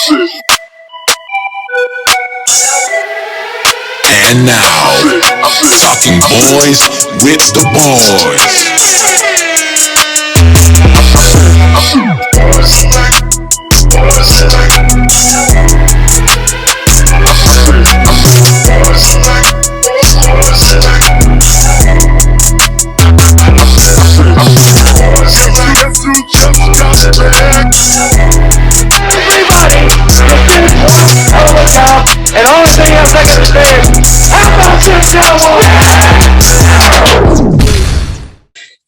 And now, Talking Boys with the Boys. And the only thing else I gotta say is, how about this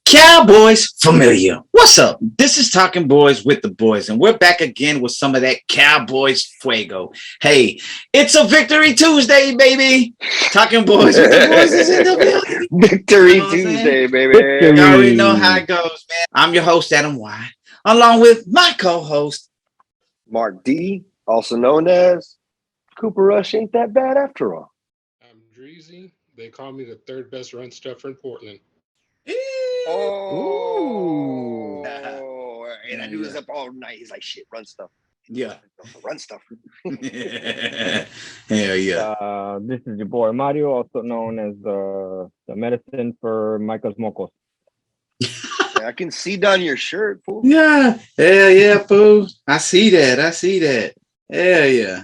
Cowboys familiar. What's up? This is Talking Boys with the Boys, and we're back again with some of that Cowboys fuego. Hey, it's a Victory Tuesday, baby. Talking Boys with the Boys is in the building. Victory Tuesday, baby. You already know how it goes, man. I'm your host, Adam Y, along with my co-host, Mark D, also known as Cooper Rush. Ain't that bad after all. I'm Dreezy. They call me the third best run stuffer in Portland. Oh, and I do this up all night. He's like, shit, run stuff. Yeah. Run stuff. Hell yeah. This is your boy Mario, also known as the medicine for Michael's mocos. I can see down your shirt, fool. Yeah. Hell yeah, fool. I see that. Hell yeah.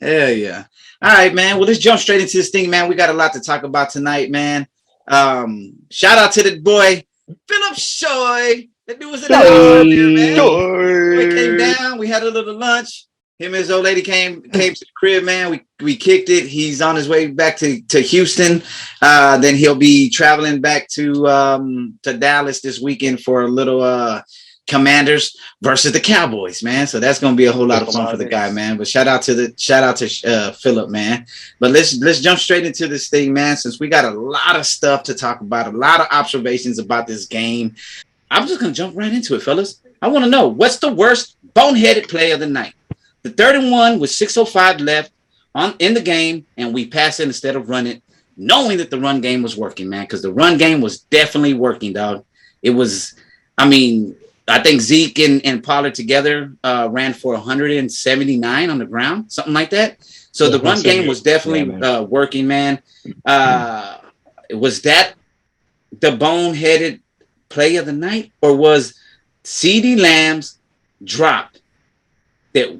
Hell yeah. All right, man. Well, let's jump straight into this thing, man. We got a lot to talk about tonight, man. Shout out to the boy Philip Shoy. That dude was in the house earlier, man. We came down. We had a little lunch. Him and his old lady came to the crib, man. We kicked it. He's on his way back to Houston. Then he'll be traveling back to Dallas this weekend for a little Commanders versus the Cowboys, man. So that's gonna be a whole lot of fun for the guy, man. But shout out to Philip, man. But let's jump straight into this thing, man. Since we got a lot of stuff to talk about, a lot of observations about this game, I'm just gonna jump right into it, fellas. I want to know, what's the worst boneheaded play of the night? The 31 with 6:05 left in the game, and we pass it instead of run it, knowing that the run game was working, man. Because the run game was definitely working, dog. It was, I think Zeke and Pollard together ran for 179 on the ground, something like that. So the run game was definitely working, man. Was that the boneheaded play of the night, or was CeeDee Lamb's drop that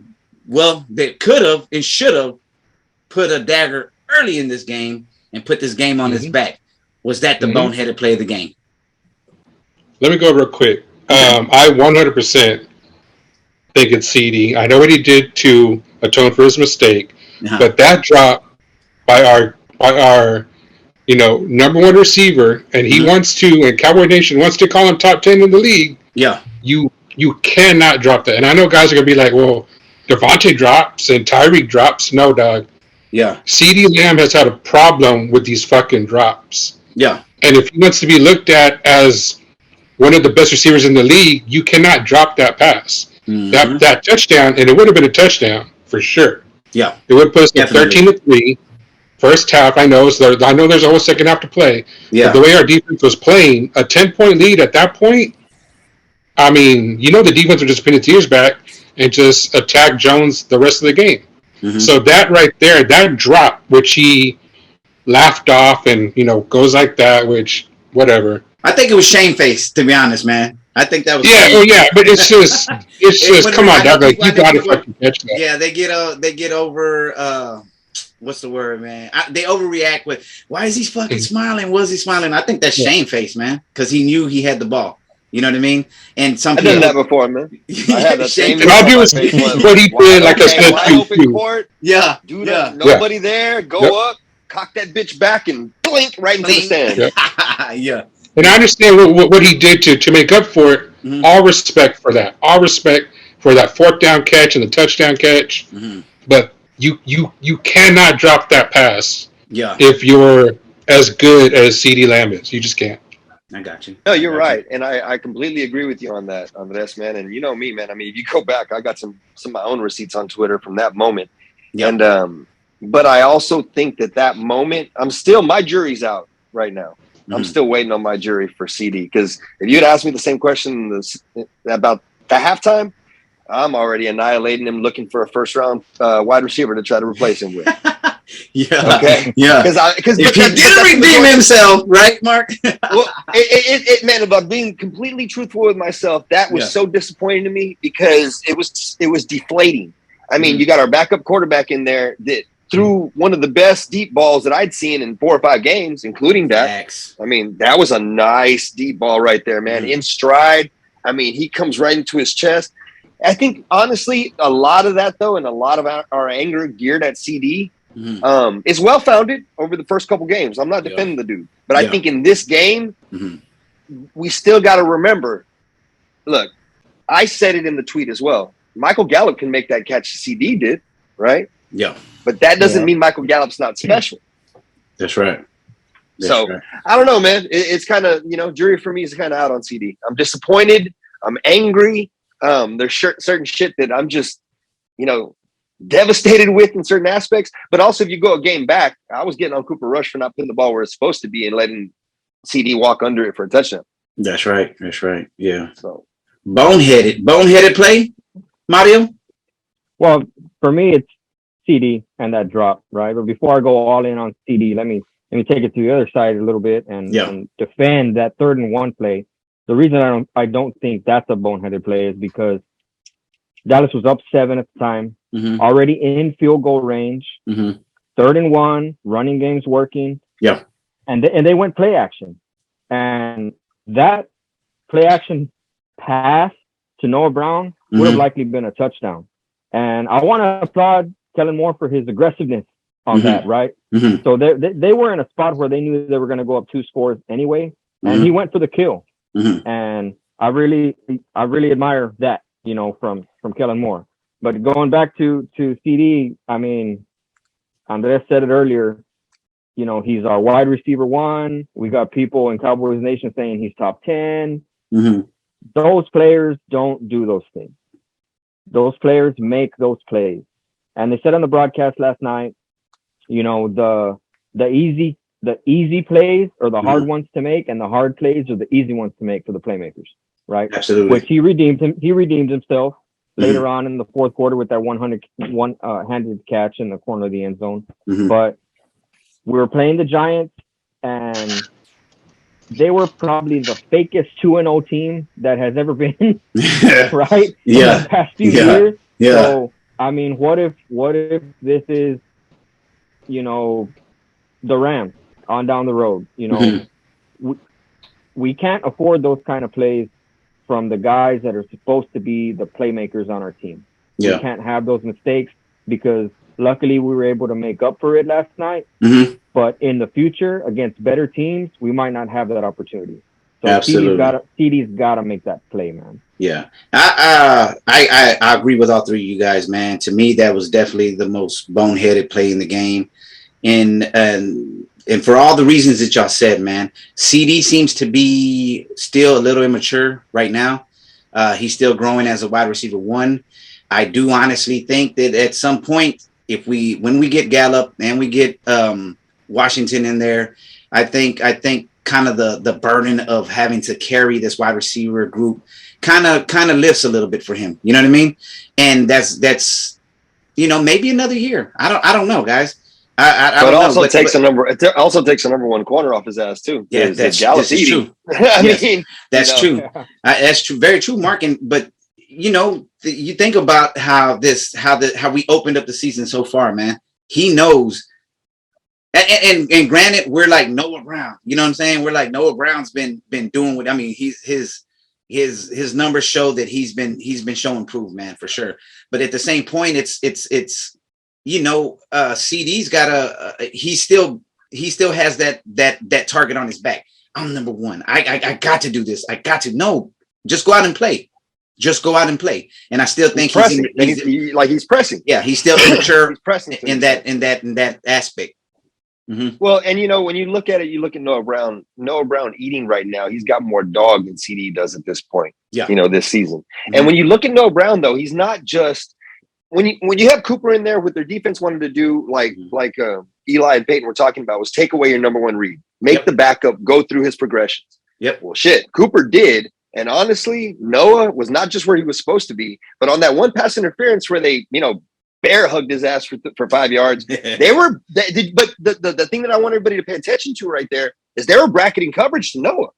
could have and should have put a dagger early in this game and put this game on his back? Was that the boneheaded play of the game? Let me go real quick. I 100% think it's CeeDee. I know what he did to atone for his mistake, but that drop by our number one receiver, and he wants to, and Cowboy Nation wants to call him top 10 in the league. Yeah, you cannot drop that. And I know guys are gonna be like, well, Devontae drops and Tyreek drops. No, dog. Yeah, CeeDee Lamb has had a problem with these fucking drops. Yeah, and if he wants to be looked at as one of the best receivers in the league, you cannot drop that pass. That touchdown, and it would have been a touchdown for sure. Yeah, it would put us at 13-3. First half, I know there's a whole second half to play. Yeah, but the way our defense was playing, a 10-point lead at that point, the defense would just pin its ears back and just attack Jones the rest of the game. So that right there, that drop, which he laughed off and goes like that, which whatever. I think it was shamefaced, to be honest, man. I think that was but it's just come on, dog. Like, you gotta fucking catch that. Yeah, they get over what's the word, man? They overreact with, why is he fucking smiling? Was he smiling? I think that's shamefaced, man, because he knew he had the ball. You know what I mean? And some people I've done that before, man. I had that same what he did, like I said, open court. Yeah, nobody there. Go up, cock that bitch back, and blink right into the stand. Yeah. And I understand what he did to make up for it. All respect for that. All respect for that fourth down catch and the touchdown catch. But you cannot drop that pass. Yeah. If you're as good as CeeDee Lamb is, you just can't. I got you. No, you're right, and I completely agree with you on that, Andres, man. And you know me, man. If you go back, I got some of my own receipts on Twitter from that moment. Yep. And but I also think that moment, my jury's out right now. I'm still waiting on my jury for CeeDee, because if you'd asked me the same question about the halftime, I'm already annihilating him, looking for a first-round wide receiver to try to replace him with. Yeah. Okay. Yeah. Because if he didn't redeem himself, right, Mark? Well, man, about being completely truthful with myself, that was so disappointing to me because it was deflating. I mean, you got our backup quarterback in there that threw one of the best deep balls that I'd seen in 4 or 5 games, including that. I mean, that was a nice deep ball right there, man. In stride. I mean, he comes right into his chest. I think, honestly, a lot of that, though, and a lot of our anger geared at CD is well-founded over the first couple games. I'm not defending the dude. But I think in this game, we still got to remember, look, I said it in the tweet as well. Michael Gallup can make that catch CD did, right? Yeah. But that doesn't mean Michael Gallup's not special. That's right. I don't know, man. It's kind of, jury for me is kind of out on CD. I'm disappointed. I'm angry. There's certain shit that I'm just, devastated with in certain aspects. But also, if you go a game back, I was getting on Cooper Rush for not putting the ball where it's supposed to be and letting CD walk under it for a touchdown. That's right. Yeah. So boneheaded play, Mario. Well, for me, it's CD and that drop, right? But before I go all in on CD, let me take it to the other side a little bit and defend that 3rd and 1 play. The reason I don't think that's a boneheaded play is because Dallas was up 7 at the time, already in field goal range. 3rd and 1, running game's working. Yeah, and they went play action, and that play action pass to Noah Brown would have likely been a touchdown. And I want to applaud Kellen Moore for his aggressiveness on that, right? So they were in a spot where they knew they were going to go up 2 scores anyway, and he went for the kill. And I really admire that, from Kellen Moore. But going back to CD, I mean, Andres said it earlier, he's our wide receiver 1. We got people in Cowboys Nation saying he's top 10. Those players don't do those things. Those players make those plays. And they said on the broadcast last night, the easy plays are the hard ones to make, and the hard plays are the easy ones to make for the playmakers, right? Absolutely. Which he redeemed himself later on in the 4th quarter with that handed catch in the corner of the end zone. But we were playing the Giants, and they were probably the fakest 2-0 team that has ever been, right? Yeah. In the past few years. Yeah. So, I mean, what if this is, the Rams on down the road? We can't afford those kind of plays from the guys that are supposed to be the playmakers on our team. We can't have those mistakes because luckily we were able to make up for it last night. But in the future, against better teams, we might not have that opportunity. So CD's got to make that play, man. Yeah, I agree with all 3 of you guys, man. To me, that was definitely the most boneheaded play in the game, and for all the reasons that y'all said, man. CD seems to be still a little immature right now. He's still growing as a wide receiver 1. I do honestly think that at some point, when we get Gallup and we get Washington in there, I think kind of the burden of having to carry this wide receiver group kind of lifts a little bit for him. You know what I mean? And that's maybe another year. I don't know, guys. I but don't also know. takes it also takes a number 1 corner off his ass too. Yeah, that's true. That's true. That's true. Very true, Mark. But you think about how we opened up the season so far, man. He knows. And granted, we're like Noah Brown. You know what I'm saying? We're like Noah Brown's been doing what, I mean, his numbers show that he's been showing proof, man, for sure. But at the same point, it's CD's got he still has that target on his back. I'm number 1. I got to do this. Just go out and play. And I still think he's pressing. Yeah, he's still immature he's pressing in that aspect. Well, and when you look at Noah Brown eating right now, he's got more dog than CD does at this point. Yeah. This season. And when you look at Noah Brown, though, he's not just when you have Cooper in there, what their defense wanted to do, like Eli and Peyton were talking about, was take away your number 1 read, make the backup go through his progressions. Yep. Well, shit, Cooper did, And honestly, Noah was not just where he was supposed to be, but on that one pass interference where they, bear hugged his ass for 5 yards. But the thing that I want everybody to pay attention to right there is they were bracketing coverage to Noah.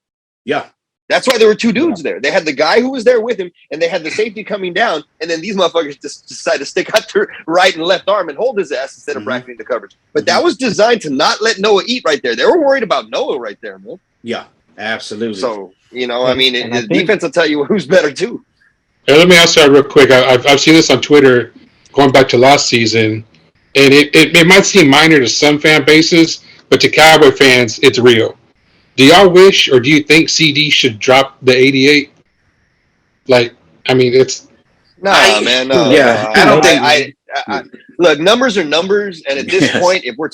Yeah. That's why there were two dudes there. They had the guy who was there with him, and they had the safety coming down, and then these motherfuckers just decided to stick out their right and left arm and hold his ass instead of bracketing the coverage. But that was designed to not let Noah eat right there. They were worried about Noah right there, man. Yeah, absolutely. So, the defense will tell you who's better too. Hey, let me ask that real quick. I've seen this on Twitter going back to last season, and it might seem minor to some fan bases, but to Cowboy fans, it's real. Do y'all wish, or do you think CD should drop the 88? It's man. No, yeah, I don't think. I look, numbers are numbers, and at this point, if we're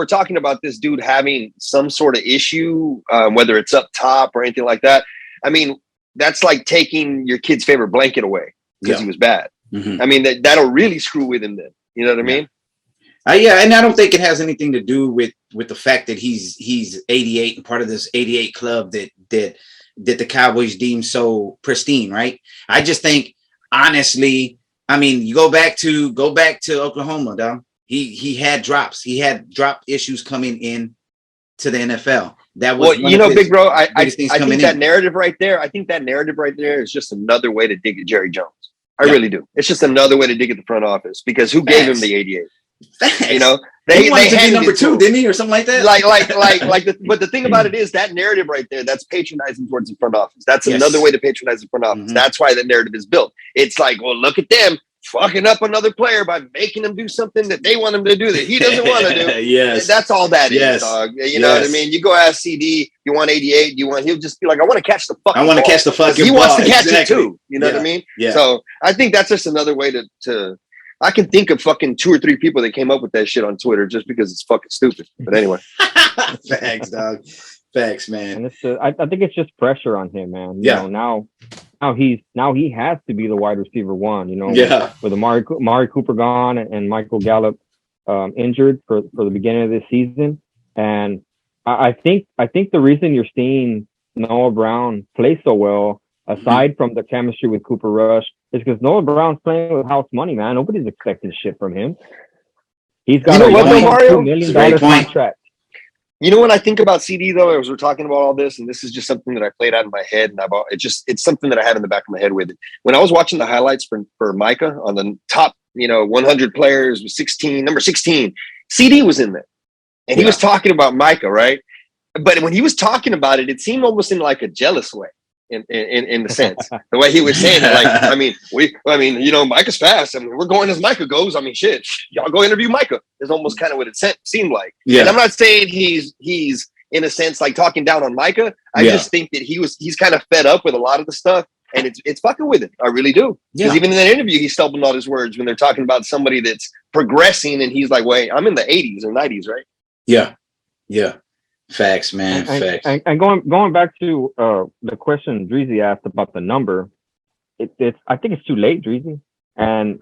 talking about this dude having some sort of issue, whether it's up top or anything like that, I mean, that's like taking your kid's favorite blanket away because he was bad. I mean, that'll really screw with him then. You know what I mean? Yeah, and I don't think it has anything to do with the fact that he's 88 and part of this 88 club that the Cowboys deem so pristine, right? I just think, honestly, I mean, you go back to Oklahoma, dog. He had drops. He had drop issues coming in to the NFL. That was big bro. I think that narrative right there. I think that narrative right there is just another way to dig at Jerry Jones. I really do. It's just another way to dig at the front office because who gave him the 88? They wanted to be number 2, didn't he, or something like that? But the thing about it is that narrative right there, that's patronizing towards the front office. That's another way to patronize the front office. That's why the narrative is built. It's like, well, look at them fucking up another player by making him do something that they want him to do that he doesn't want to do. Yes. That's all that is, dog. You know what I mean? You go ask CD, you want 88, he'll just be like, I want to catch the fucking ball. Catch the fucking He ball. wants to catch it too. You know what I mean? Yeah. So I think that's just another way to I can think of fucking 2 or 3 people that came up with that shit on Twitter just because it's fucking stupid. But anyway. Facts, dog. Facts, man. And I think it's just pressure on him, man. You know, now he has to be the wide receiver 1, with Amari Cooper gone and Michael Gallup injured for the beginning of this season. And I think the reason you're seeing Noah Brown play so well, aside from the chemistry with Cooper Rush, is because Noah Brown's playing with house money, man. Nobody's expecting shit from him. He's got a $1.2 million contract. You know what I think about CD though, as we're talking about all this, and this is just something that I played out in my head, and it's something that I had in the back of my head with it. When I was watching the highlights for Micah on the top, 100 players with number 16, CD was in there, and he was talking about Micah, right? But when he was talking about it, it seemed almost in like a jealous way. In the sense, the way he was saying it, Micah's fast. I mean, we're going as Micah goes. I mean, shit, y'all go interview Micah. Is almost kind of what it seemed like. Yeah. And I'm not saying he's in a sense like talking down on Micah. I just think that he's kind of fed up with a lot of the stuff, and it's fucking with it. I really do. Because even in that interview, he stumbled on his words when they're talking about somebody that's progressing, and he's like, "Wait, I'm in the 80s or 90s, right?" Yeah. Yeah. Facts, man. Facts. And going back to the question Dreezy asked about the number, I think it's too late, Dreezy. And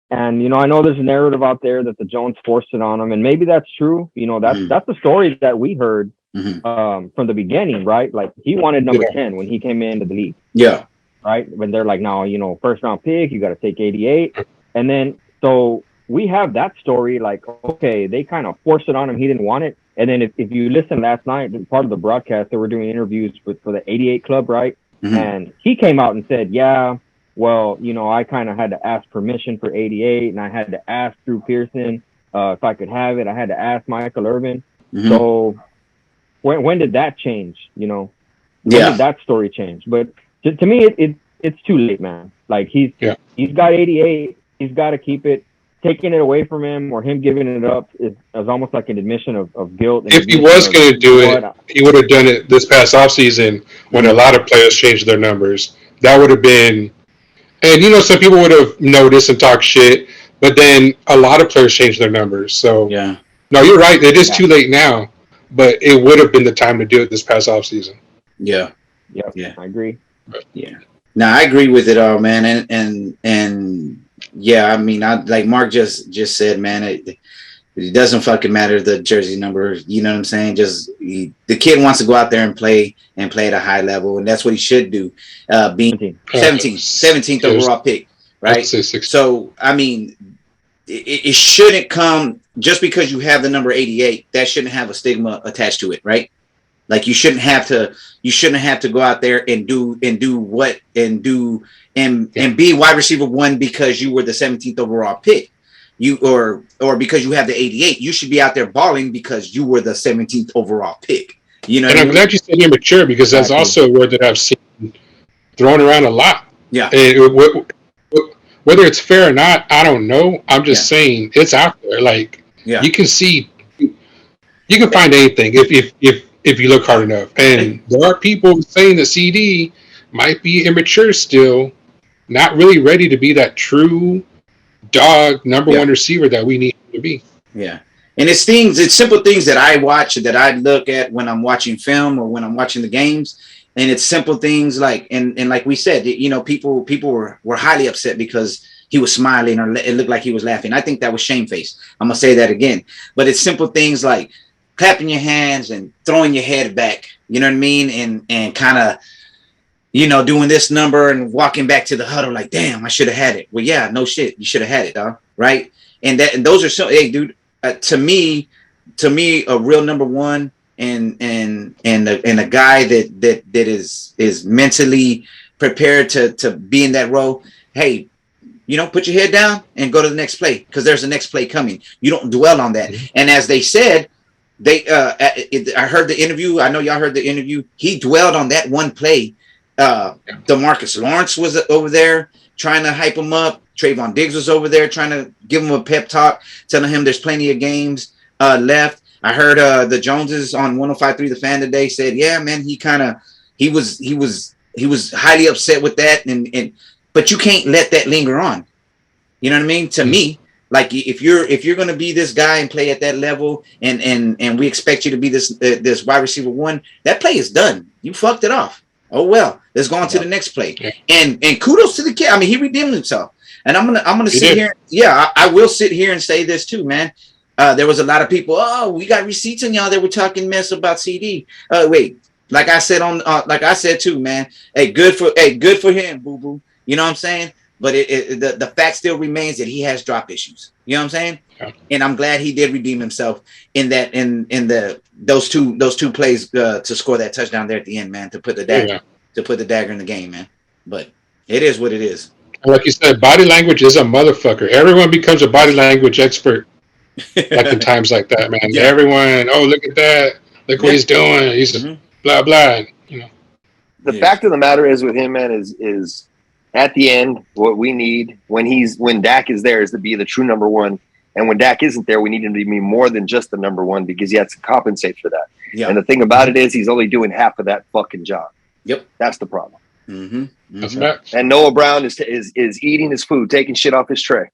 I know there's a narrative out there that the Jones forced it on him, and maybe that's true. That's the story that we heard from the beginning, right? Like he wanted number 10 when he came into the league. Yeah. Right. When they're like, no, first round pick, you got to take 88, and then so we have that story. Like, okay, they kind of forced it on him. He didn't want it. And then if you listen last night, part of the broadcast, they were doing interviews for the 88 club, right? And he came out and said, yeah, well, I kind of had to ask permission for 88, and I had to ask Drew Pearson if I could have it. I had to ask Michael Irvin. So when did that change? When did that story change? But to me, it's too late, man. Like he's got 88. He's got to keep it. Taking it away from him or him giving it up is almost like an admission of guilt. If he was going to do it, he would have done it this past offseason when a lot of players changed their numbers. That would have been, and some people would have noticed and talked shit, but then a lot of players changed their numbers. So no, you're right. It is too late now, but it would have been the time to do it this past offseason. Yeah, I agree. Yeah, no, I agree with it all, man, and. Yeah, I mean, like Mark just said, man, It doesn't fucking matter the jersey number. You know what I'm saying? Just the kid wants to go out there and play at a high level, and that's what he should do. Being 17th overall pick, right? So I mean, it shouldn't come just because you have the number 88. That shouldn't have a stigma attached to it, right? Like you shouldn't have to go out there and be wide receiver 1 because you were the 17th overall pick. You or because you have the 88, you should be out there balling because you were the 17th overall pick. You know, and I'm glad you said immature because that's also a word that I've seen thrown around a lot. Yeah. And whether it's fair or not, I don't know. I'm just saying it's out there. Like you can see, you can find anything if you look hard enough. And there are people saying that CD might be immature still, not really ready to be that true dog number 1 receiver that we need to be. Yeah. And it's simple things that I watch, that I look at when I'm watching film or when I'm watching the games. And it's simple things like, and like we said, you know, people were highly upset because he was smiling or it looked like he was laughing. I think that was shamefaced. I'm going to say that again. But it's simple things like clapping your hands and throwing your head back, you know what I mean? And kind of, you know, doing this number and walking back to the huddle like, damn, I should have had it. Well, yeah, no shit. You should have had it, dog. Right. And those are so, hey, dude, to me, a real number 1 and a guy that is mentally prepared to be in that role. Hey, you know, put your head down and go to the next play because there's a next play coming. You don't dwell on that. Mm-hmm. And as they said, I heard the interview. I know y'all heard the interview. He dwelled on that one play. DeMarcus Lawrence was over there trying to hype him up. Trayvon Diggs was over there trying to give him a pep talk, telling him there's plenty of games left. I heard the Joneses on 105.3 The Fan today said, yeah, man, he was highly upset with that, and but you can't let that linger on. You know what I mean? To me, like if you're going to be this guy and play at that level, and we expect you to be this wide receiver 1, that play is done. You fucked it off. Oh well, let's go on to the next play. And kudos to the kid. I mean, he redeemed himself. And I'm gonna sit here. Yeah, I will sit here and say this too, man. There was a lot of people. Oh, we got receipts on y'all that were talking mess about CD. Wait, like I said too, man. Hey, good for him, boo boo. You know what I'm saying? But the fact still remains that he has drop issues. You know what I'm saying? Yeah. And I'm glad he did redeem himself in those two plays to score that touchdown there at the end, man. To put the dagger in the game, man. But it is what it is. Like you said, body language is a motherfucker. Everyone becomes a body language expert. Like in times like that, man. Yeah. Everyone, oh, look at that. Look what he's doing. He's blah, blah. You know. The fact of the matter is with him, man, is at the end, what we need when Dak is there is to be the true number 1. And when Dak isn't there, we need him to be more than just the number 1 because he has to compensate for that. Yeah. And the thing about it is he's only doing half of that fucking job. Yep. That's the problem. Mm-hmm. That's right. And Noah Brown is eating his food, taking shit off his tray.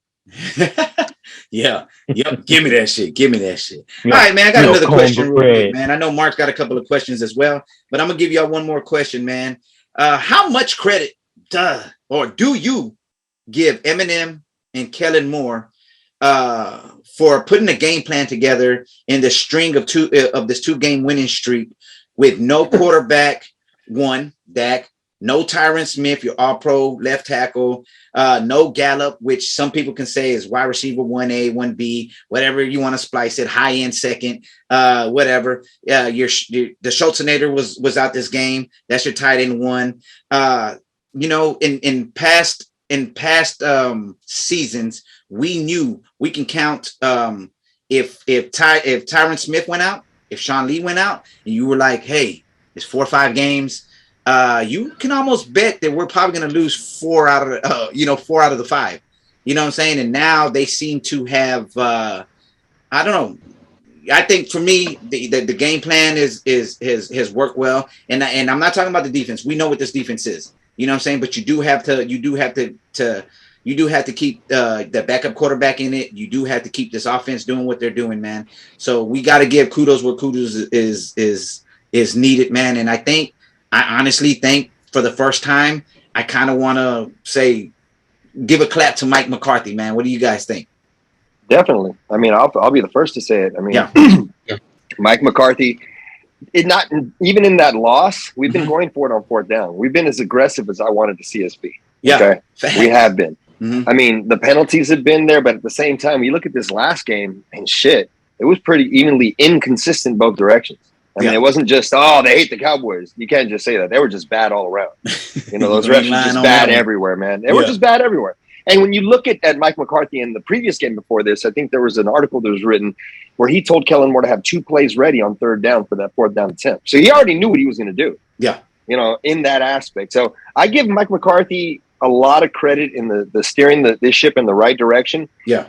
Yeah. Yep. Give me that shit. All right, man. I got another question real quick, man. I know Mark's got a couple of questions as well, but I'm gonna give y'all one more question, man. How much credit do you give Eminem and Kellen Moore for putting a game plan together in the string of this 2-game winning streak with no quarterback, Dak, no Tyron Smith, your all-pro left tackle, no Gallup, which some people can say is wide receiver 1A, 1B, whatever you want to splice it, high-end second, whatever. The Schultzonator was out this game. That's your tight end 1. You know, in past seasons, we knew we can count if Tyron Smith went out, if Sean Lee went out, and you were like, hey, it's 4 or 5 games. You can almost bet that we're probably going to lose 4 out of the 5. You know what I'm saying? And now they seem to have, I don't know. I think for me, the game plan has worked well. And I'm not talking about the defense. We know what this defense is. You know what I'm saying? But you do have to keep the backup quarterback in it. You do have to keep this offense doing what they're doing, man. So we got to give kudos where kudos is needed, man. And I honestly think for the first time, I kind of want to give a clap to Mike McCarthy, man. What do you guys think? Definitely. I mean, I'll be the first to say it. I mean, Mike McCarthy, not even in that loss, we've been going for it on fourth down. We've been as aggressive as I wanted to see us be. Yeah, okay? We have been. I mean, the penalties have been there, but at the same time, you look at this last game and shit, it was pretty evenly inconsistent both directions. I mean, it wasn't just, oh, they hate the Cowboys. You can't just say that. They were just bad all around. You know, those refs were just bad everywhere, man. They were just bad everywhere. And when you look at Mike McCarthy in the previous game before this, I think there was an article that was written where he told Kellen Moore to have 2 plays ready on third down for that fourth down attempt. So he already knew what he was going to do. Yeah. You know, in that aspect. So I give Mike McCarthy a lot of credit in the steering this ship in the right direction. Yeah.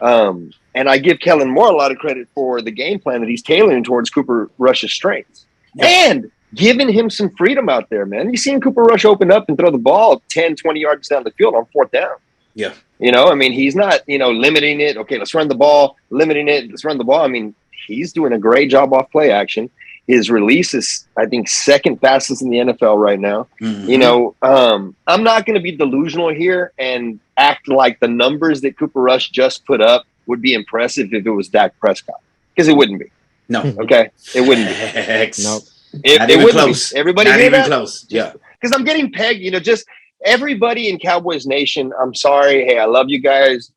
And I give Kellen Moore a lot of credit for the game plan that he's tailoring towards Cooper Rush's strengths. Yeah. And giving him some freedom out there, man. You've seen Cooper Rush open up and throw the ball 10, 20 yards down the field on fourth down. Yeah. You know, I mean, he's not, you know, limiting it. Okay, let's run the ball, limiting it. Let's run the ball. I mean, he's doing a great job off play action. His release is, I think, second fastest in the NFL right now. You know, I'm not going to be delusional here and act like the numbers that Cooper Rush just put up would be impressive if it was Dak Prescott, because it wouldn't be. No. Okay, it wouldn't be. No. It wouldn't close. Be. Everybody not hear even that? Close. Yeah. Because I'm getting pegged, you know, just everybody in Cowboys Nation. I'm sorry. Hey, I love you guys.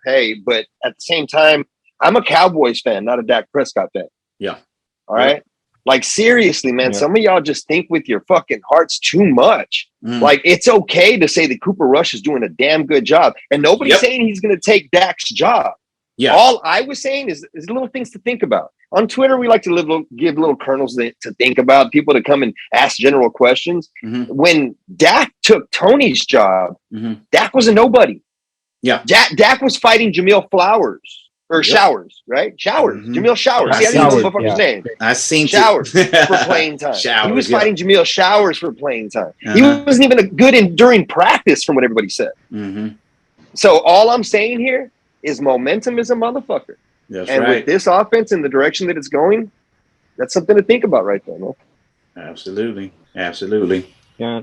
Hey, but at the same time, I'm a Cowboys fan, not a Dak Prescott fan. Yeah. All right. Like, seriously, man, some of y'all just think with your fucking hearts too much. Like, it's okay to say that Cooper Rush is doing a damn good job. And nobody's saying he's going to take Dak's job. Yeah. All I was saying is little things to think about. On Twitter, we like to give little kernels to think about, people to come and ask general questions. When Dak took Tony's job, Dak was a nobody. Yeah. Dak was fighting Jamil Flowers. Or Showers, right? Showers. Jamil Showers. See, I didn't know the motherfucker's name. I seen Showers for playing time. Showers, he was fighting Jamil Showers for playing time. He wasn't even good during practice, from what everybody said. So all I'm saying here is momentum is a motherfucker. That's and with this offense and the direction that it's going, that's something to think about right there, man. Absolutely. Absolutely. Yeah,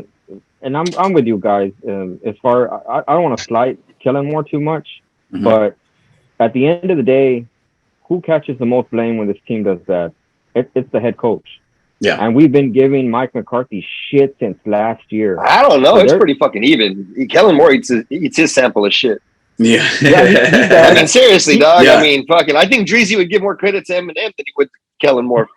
and I'm with you guys. As far I don't want to slight Kellen Moore too much, but at the end of the day, who catches the most blame when this team does that? It's the head coach. Yeah. And we've been giving Mike McCarthy shit since last year. I don't know. It's pretty fucking even. Kellen Moore eats his sample of shit. Yeah. I mean, seriously, dog. Yeah. I mean, fucking, I think Dreezy would give more credit to Eminem than he would to Kellen Moore.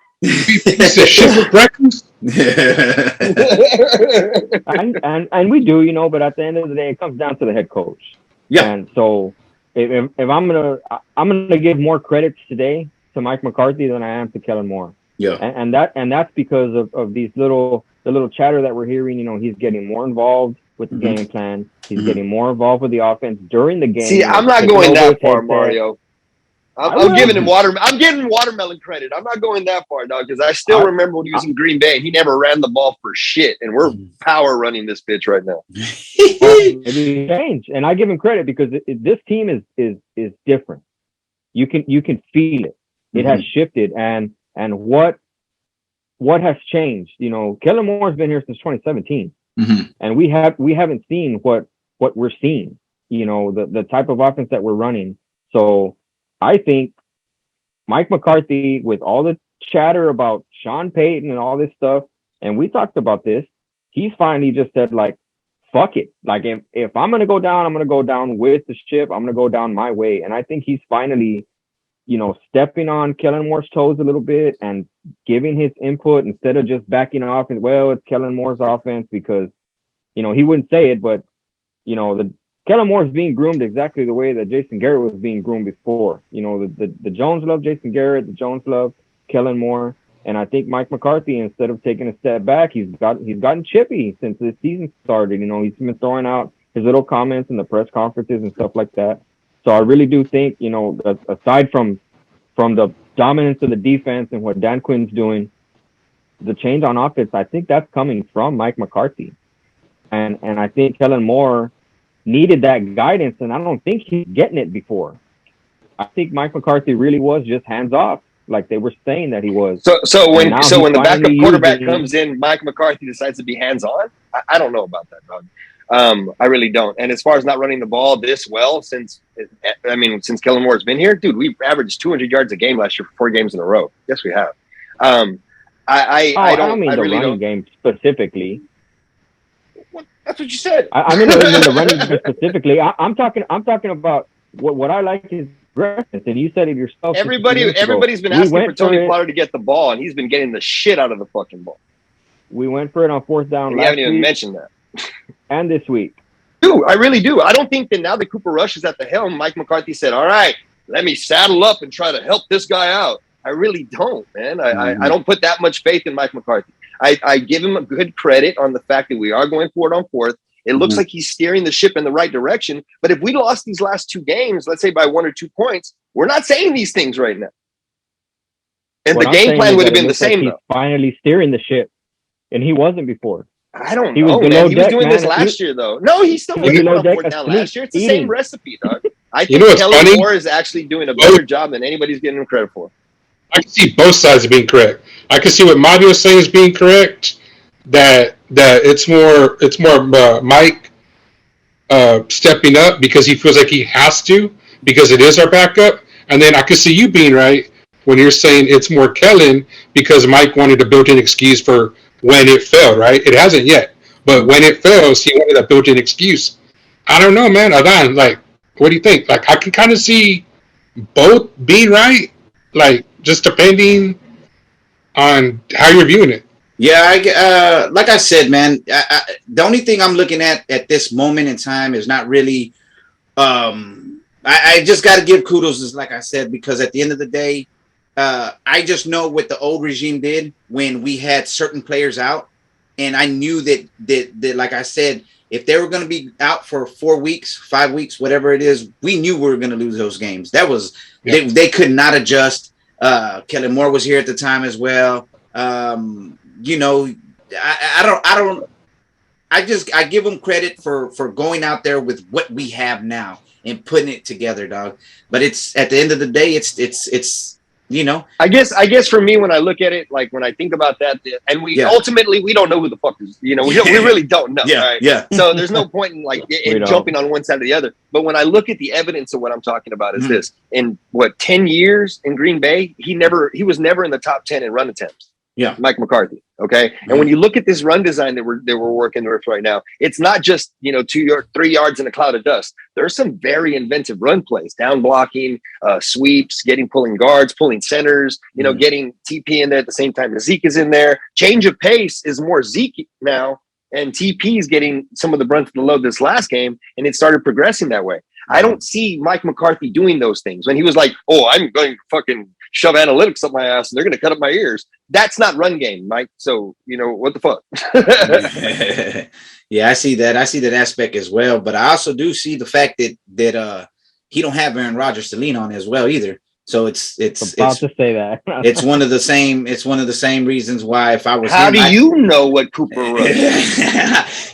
and we do, you know, but at the end of the day, it comes down to the head coach. Yeah. And so if I'm gonna give more credits today to Mike McCarthy than I am to Kellen Moore. Yeah. And that's because of the little chatter that we're hearing. You know, he's getting more involved with the game plan. He's getting more involved with the offense during the game. See, I'm not going that far, Mario. I'm giving him I'm giving watermelon credit. I'm not going that far, dog, because I still remember when he was in Green Bay and he never ran the ball for shit. And we're power running this bitch right now. It changed, and I give him credit because this team is different. You can feel it. It has shifted, and what has changed? You know, Kellen Moore's been here since 2017, and we haven't seen what we're seeing. You know, the type of offense that we're running. So I think Mike McCarthy, with all the chatter about Sean Payton and all this stuff, and we talked about this, he's finally just said, like, fuck it. Like, if I'm going to go down, I'm going to go down with the ship. I'm going to go down my way. And I think he's finally, you know, stepping on Kellen Moore's toes a little bit and giving his input instead of just backing off and, well, it's Kellen Moore's offense, because, you know, he wouldn't say it, but, you know, Kellen Moore is being groomed exactly the way that Jason Garrett was being groomed before. You know, the Jones love Jason Garrett, the Jones love Kellen Moore, and I think Mike McCarthy, instead of taking a step back, he's gotten chippy since this season started. You know, he's been throwing out his little comments in the press conferences and stuff like that. So I really do think, you know, aside from the dominance of the defense and what Dan Quinn's doing, the change on offense, I think that's coming from Mike McCarthy, and I think Kellen Moore needed that guidance, and I don't think he's getting it before. I think Mike McCarthy really was just hands off, like they were saying that he was. So when the backup quarterback comes in, Mike McCarthy decides to be hands on. I don't know about that, dog. I really don't. And as far as not running the ball this well since Kellen Moore's been here, dude, we've averaged 200 yards a game last year for 4 games in a row. Yes, we have. I don't mean the really running game specifically. That's what you said. I mean the running game specifically. I'm talking about what I like is aggressiveness, and you said it yourself. Everybody's been asking for Tony Pollard to get the ball, and he's been getting the shit out of the fucking ball. We went for it on 4th down. We haven't even mentioned that. And this week. Dude, I really do. I don't think that now that Cooper Rush is at the helm, Mike McCarthy said, all right, let me saddle up and try to help this guy out. I really don't, man. I don't put that much faith in Mike McCarthy. I give him a good credit on the fact that we are going for it on 4th. It looks like he's steering the ship in the right direction. But if we lost these last 2 games, let's say by 1 or 2 points, we're not saying these things right now. And the game plan would have been the same, though. He's finally steering the ship, and he wasn't before. I don't know, man. He was doing this last year, though. No, he still wasn't on 4th down last year. It's the same recipe, dog. I think Kellen Moore is actually doing a better job than anybody's getting him credit for. I can see both sides of being correct. I can see what Mario is saying is being correct. That it's more Mike stepping up because he feels like he has to because it is our backup. And then I can see you being right when you're saying it's more Kellen because Mike wanted a built-in excuse for when it failed, right? It hasn't yet. But when it fails, he wanted a built-in excuse. I don't know, man. Adan, like, what do you think? Like, I can kind of see both being right, like, just depending on how you're viewing it. Yeah, like I said, man, the only thing I'm looking at this moment in time is not really. I just got to give kudos, is like I said, because at the end of the day, I just know what the old regime did when we had certain players out, and I knew that like I said, if they were going to be out for 4 weeks, 5 weeks, whatever it is, we knew we were going to lose those games. That was they could not adjust. Kellen Moore was here at the time as well. You know, I give them credit for going out there with what we have now and putting it together, dog. But it's at the end of the day, it's you know. I guess for me, when I look at it, like when I think about that, and ultimately we don't know who the fuck is, you know, we really don't know. Right? So there's no point in jumping on one side or the other. But when I look at the evidence of what I'm talking about is this: in 10 years in Green Bay, he was never in the top 10 in run attempts. Yeah, Mike McCarthy. Okay, and when you look at this run design that we're working with right now, it's not just 2 or 3 yards in a cloud of dust. There's some very inventive run plays, down blocking, sweeps, pulling guards, pulling centers, getting TP in there at the same time as Zeke is in there. Change of pace is more Zeke now, and TP is getting some of the brunt of the load this last game, and it started progressing that way. I don't see Mike McCarthy doing those things when he was like, "Oh, I'm going to fucking shove analytics up my ass and they're going to cut up my ears." That's not run game, Mike. So, what the fuck? Yeah, I see that. I see that aspect as well. But I also do see the fact that he don't have Aaron Rodgers to lean on as well either. So it's about to say that. It's one of the same reasons why if I was how do you know what Cooper runs?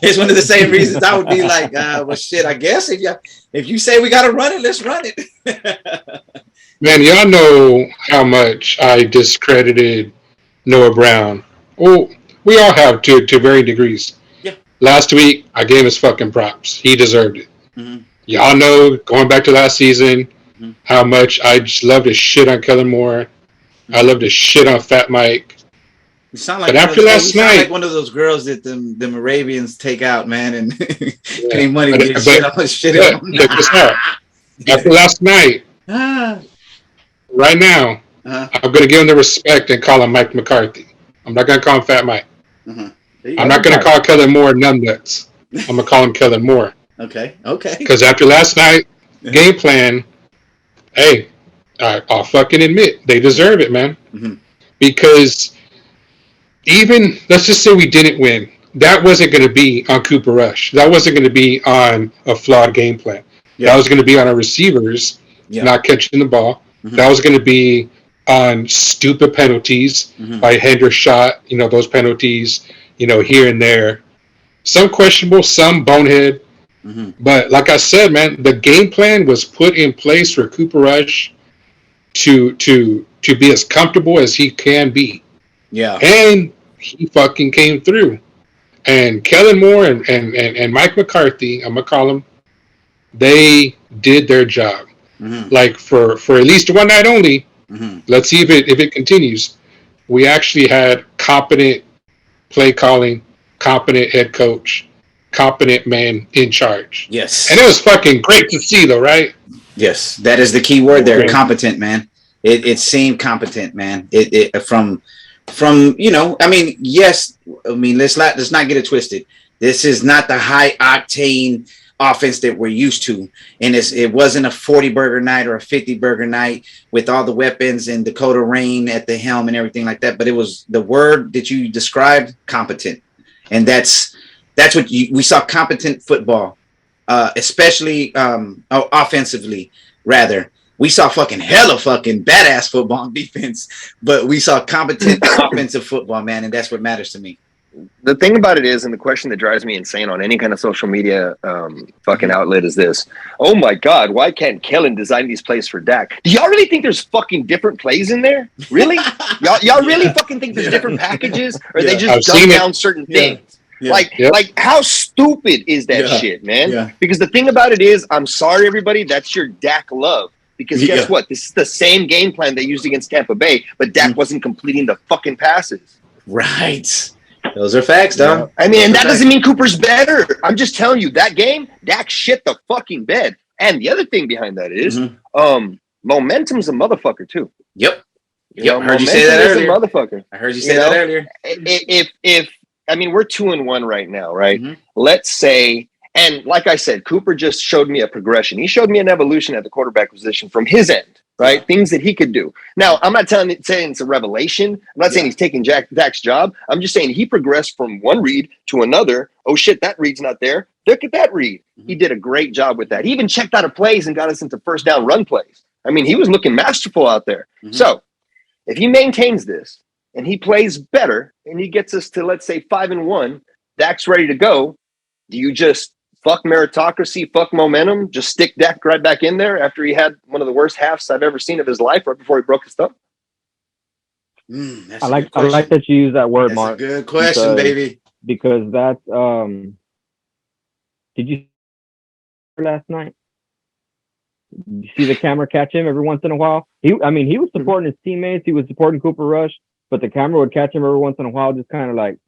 It's one of the same reasons I would be like, well, shit, I guess if you say we got to run it, let's run it. Man, y'all know how much I discredited Noah Brown. Well, we all have to varying degrees. Yeah. Last week, I gave his fucking props. He deserved it. Mm-hmm. Y'all know, going back to last season, how much I just love to shit on Kellen Moore. I love to shit on Fat Mike. You sound like one of those girls that the Moravians take out, man, and pay money to get shit on. After last night, right now, I'm going to give him the respect and call him Mike McCarthy. I'm not going to call him Fat Mike. I'm not going to call Kellen Moore numbnuts. I'm going to call him Kellen Moore. Okay. Because after last night, game plan, hey, I'll fucking admit, they deserve it, man. Because even, let's just say we didn't win, that wasn't going to be on Cooper Rush. That wasn't going to be on a flawed game plan. That was going to be on our receivers not catching the ball. That was going to be on stupid penalties by Hendershot, those penalties, here and there. Some questionable, some bonehead. But like I said, man, the game plan was put in place for Cooper Rush to be as comfortable as he can be. Yeah. And he fucking came through. And Kellen Moore and Mike McCarthy, I'm gonna call them, they did their job. Like for at least one night only. Let's see if it continues. We actually had competent play calling, competent head coach, competent man in charge. Yes. And it was fucking great to see, though, right? Yes, that is the key word there. Competent, man. It seemed competent, man. It from you know, I mean, yes, I mean, let's not get it twisted. This is not the high octane offense that we're used to, and it wasn't a 40 burger night or a 50 burger night with all the weapons and Dakota Rain at the helm and everything like that. But it was the word that you described, competent, and that's what we saw. Competent football, especially offensively. Rather, we saw fucking hella fucking badass football on defense, but we saw competent offensive football, man, and that's what matters to me. The thing about it is, and the question that drives me insane on any kind of social media fucking outlet is this: oh my God, why can't Kellen design these plays for Dak? Do y'all really think there's fucking different plays in there? Really? y'all really fucking think there's different packages, or they just dumb down certain things? Like how stupid is that shit, man? Because the thing about it is, I'm sorry, everybody, that's your Dak love. Because guess what? This is the same game plan they used against Tampa Bay, but Dak wasn't completing the fucking passes. Right. Those are facts, though. I mean, and that doesn't mean Cooper's better. I'm just telling you, that game, Dak shit the fucking bed. And the other thing behind that is, momentum's a motherfucker too. Yep. You know, I heard you say that earlier. Motherfucker. I heard you say that earlier. If I mean, we're 2-1 right now, right? Let's say, and like I said, Cooper just showed me a progression. He showed me an evolution at the quarterback position from his end. Right? Things that he could do. Now, I'm not saying it's a revelation. I'm not saying he's taking Dak's job. I'm just saying he progressed from one read to another. Oh, shit, that read's not there. Look at that read. He did a great job with that. He even checked out of plays and got us into first down run plays. I mean, he was looking masterful out there. So if he maintains this and he plays better and he gets us to, let's say, 5-1, Dak's ready to go. Do you just fuck meritocracy, fuck momentum, just stick Dak right back in there after he had one of the worst halves I've ever seen of his life right before he broke his thumb? I like that you use that word, that's Mark. A good question, baby. Because that's did you see last night? Did you see the camera catch him every once in a while? He was supporting his teammates, he was supporting Cooper Rush, but the camera would catch him every once in a while, just kind of like,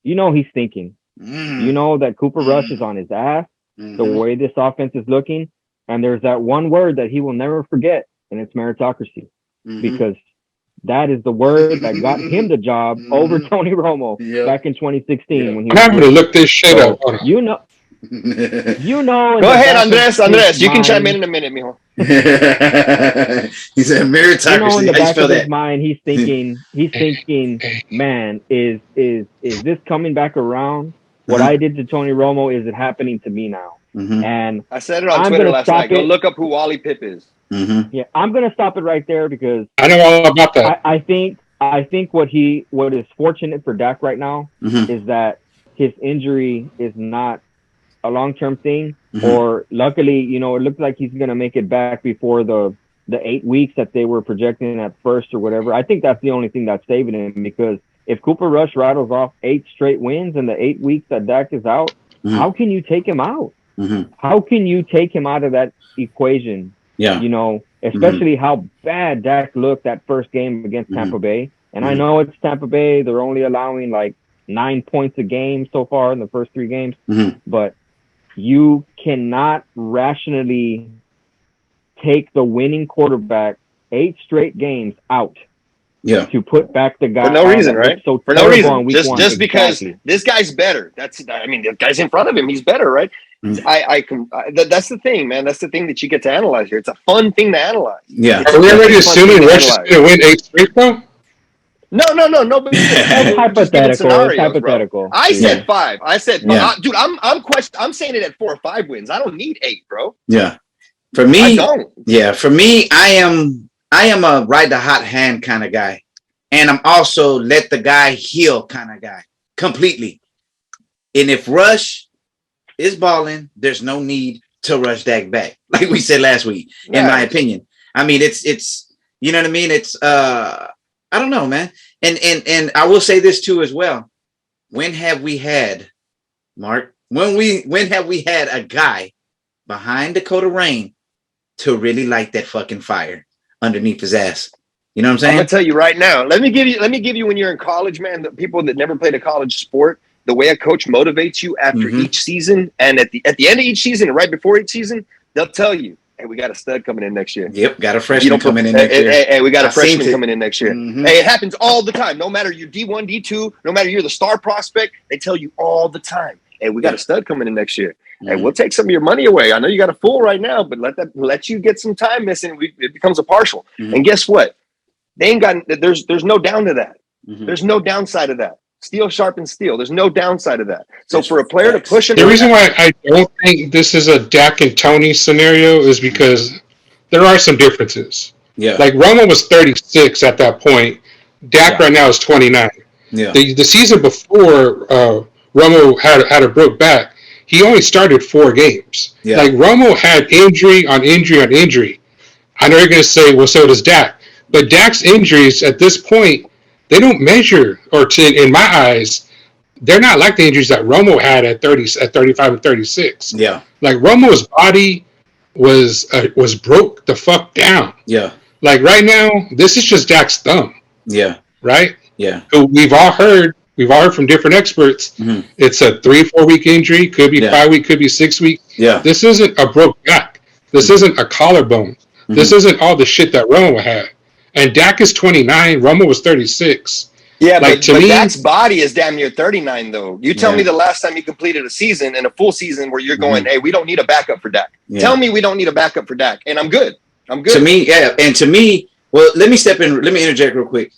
you know, he's thinking. You know that Cooper Rush is on his ass, the way this offense is looking, and there's that one word that he will never forget, and it's meritocracy, because that is the word that got him the job over Tony Romo back in 2016 when he. I'm having to look this shit up. You know. Go ahead, Andres. You can chime in a minute, mijo. He said meritocracy. You know, in the back of his mind, he's thinking, man, is this coming back around? What I did to Tony Romo, is it happening to me now? And I said it on Twitter last night. Go look up who Wally Pip is. Yeah, I'm gonna stop it right there because I know all about that. I think what is fortunate for Dak right now is that his injury is not a long-term thing, or luckily, you know, it looks like he's gonna make it back before the 8 weeks that they were projecting at first or whatever. I think that's the only thing that's saving him, because if Cooper Rush rattles off 8 straight wins in the 8 weeks that Dak is out, how can you take him out? How can you take him out of that equation? Yeah. You know, especially how bad Dak looked that first game against Tampa Bay. And I know it's Tampa Bay. They're only allowing like 9 points a game so far in the first 3 games. But you cannot rationally take the winning quarterback 8 straight games out. To put back the guy for no reason, right? So for no reason, just because this guy's better. The guy's in front of him. He's better, right? That's the thing, man. That's the thing that you get to analyze here. It's a fun thing to analyze. Yeah. Are we already assuming Rush is going to win 8 straight, though? No. It's hypothetical. I said 5. I said, dude, I'm saying it at 4 or 5 wins. I don't need 8, bro. Yeah. For me, I don't. Yeah. For me, I am a ride the hot hand kind of guy. And I'm also let the guy heal kind of guy completely. And if Rush is balling, there's no need to rush Dak back. Like we said last week, in my opinion. I mean, it's you know what I mean? It's I don't know, man. And I will say this too as well. when have we had, Mark? When have we had a guy behind Dakota Rain to really light that fucking fire underneath his ass? You know what I'm saying? I'm gonna tell you right now. Let me give you when you're in college, man. The people that never played a college sport, the way a coach motivates you after each season, and at the end of each season, and right before each season, they'll tell you, "Hey, we got a stud coming in next year." Yep, got a freshman coming in next year. Hey, we got a freshman coming in next year. Hey, it happens all the time. No matter you're D1, D2, no matter you're the star prospect, they tell you all the time, "Hey, we got a stud coming in next year. Hey, we'll take some of your money away. I know you got a full right now, but let you get some time missing. It becomes a partial." And guess what? They ain't got. There's no down to that. There's no downside of that. Steel sharpens steel. There's no downside of that. So for a player to push him, the reason why I don't think this is a Dak and Tony scenario is because there are some differences. Yeah, like Romo was 36 at that point. Dak right now is 29. Yeah, the season before Romo had a broke back, he only started 4 games. Yeah, like Romo had injury on injury on injury. I know you're going to say, well, so does Dak. But Dak's injuries at this point, they don't measure, in my eyes, they're not like the injuries that Romo had at 35 and 36. Yeah, like Romo's body was broke the fuck down. Yeah, like right now, this is just Dak's thumb. Yeah, right. Yeah, we've all heard from different experts. It's a 3-4 week injury, could be 5 week, could be 6 weeks. Yeah, this isn't a broke back. This isn't a collarbone. This isn't all the shit that Romo had. And Dak is 29. Romo was 36. Yeah, like, but Dak's body is damn near 39, though. You tell me the last time you completed a season and a full season where you're going, hey, we don't need a backup for Dak. Tell me we don't need a backup for Dak, and I'm good. I'm good. To me, and to me, well, let me step in. Let me interject real quick.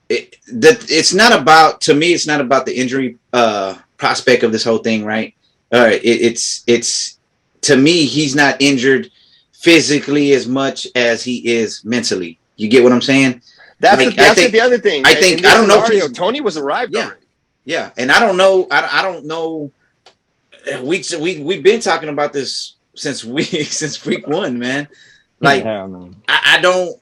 It's not about the injury prospect of this whole thing, right? It's to me, he's not injured physically as much as he is mentally. You get what I'm saying? That's the other thing. I don't know if Tony was arrived already. Yeah, and I don't know. I don't know. We've been talking about this since week 1, man. Like I don't.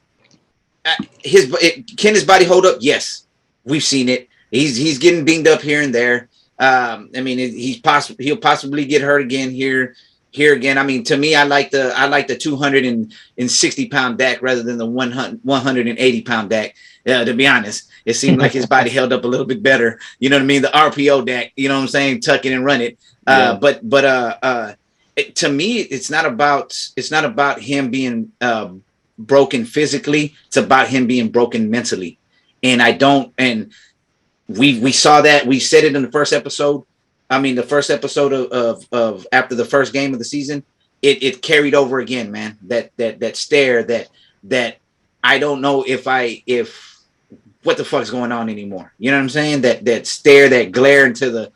Can his body hold up? Yes, we've seen it. He's getting binged up here and there. I mean, he'll possibly get hurt again here again. I mean, to me, I like the 260-pound Dak rather than the 180-pound Dak. To be honest, it seemed like his body held up a little bit better. You know what I mean? The RPO Dak. You know what I'm saying? Tuck it and run it. But to me, it's not about him being broken physically. It's about him being broken mentally. And we saw that. We said it in the first episode. I mean, the first episode of after the first game of the season, it carried over again, man. That stare that I don't know if what the fuck's going on anymore. You know what I'm saying? That stare, that glare into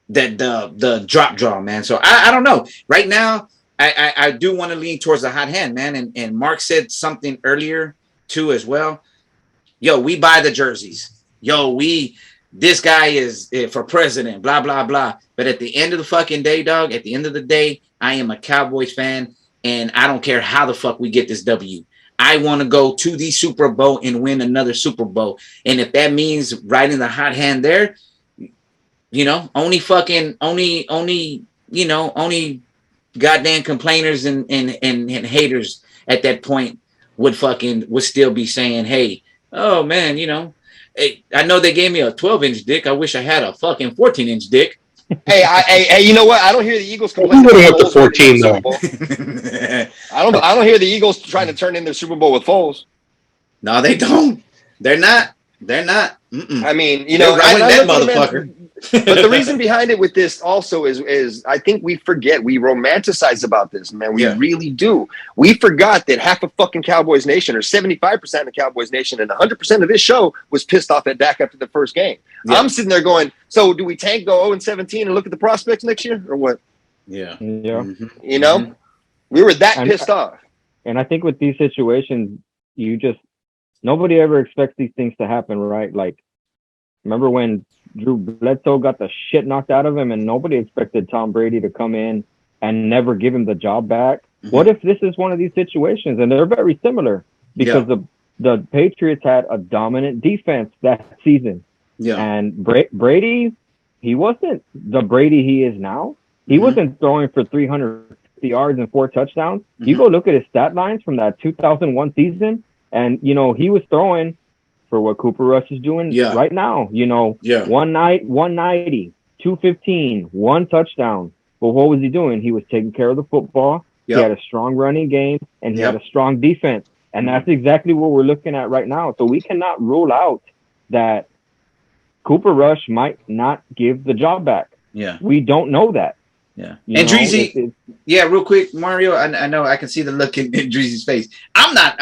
the drop draw, man. So I don't know. Right now, I do want to lean towards the hot hand, man. And Mark said something earlier too as well. Yo, we buy the jerseys. Yo, this guy is for president, blah, blah, blah. But at the end of the fucking day, dog, at the end of the day, I am a Cowboys fan, and I don't care how the fuck we get this W. I want to go to the Super Bowl and win another Super Bowl. And if that means riding the hot hand there, you know, only goddamn complainers and haters at that point would still be saying, hey, oh man, you know, hey, I know they gave me a 12-inch dick. I wish I had a fucking 14-inch dick. Hey, you know what? I don't hear the Eagles complaining. We would have the 14 though. I don't hear the Eagles trying to turn in their Super Bowl with Foles. No, they don't. They're not. Mm-mm. I mean, you know, riding that motherfucker. But the reason behind it with this also is I think we romanticize about this, man. We really do. We forgot that half of fucking Cowboys Nation, or 75% of Cowboys Nation, and 100% of this show was pissed off at Dak after the first game. Yeah. I'm sitting there going, so do we tank, go 0-17 and look at the prospects next year, or what? Yeah. Mm-hmm. You know, we were pissed off. And I think with these situations, nobody ever expects these things to happen, right? Like, remember when Drew Bledsoe got the shit knocked out of him and nobody expected Tom Brady to come in and never give him the job back? Mm-hmm. What if this is one of these situations? And they're very similar because the Patriots had a dominant defense that season. Yeah. And Brady he wasn't the Brady he is now. He wasn't throwing for 350 yards and 4 touchdowns. You go look at his stat lines from that 2001 season, and he was throwing for what Cooper Rush is doing right now. 190, 215, 1 touchdown. But what was he doing? He was taking care of the football. He had a strong running game, and he had a strong defense. And that's exactly what we're looking at right now. So we cannot rule out that Cooper Rush might not give the job back. Yeah. We don't know that. Yeah. And Dreezy, real quick, Mario, I know I can see the look in Dreezy's face. I'm not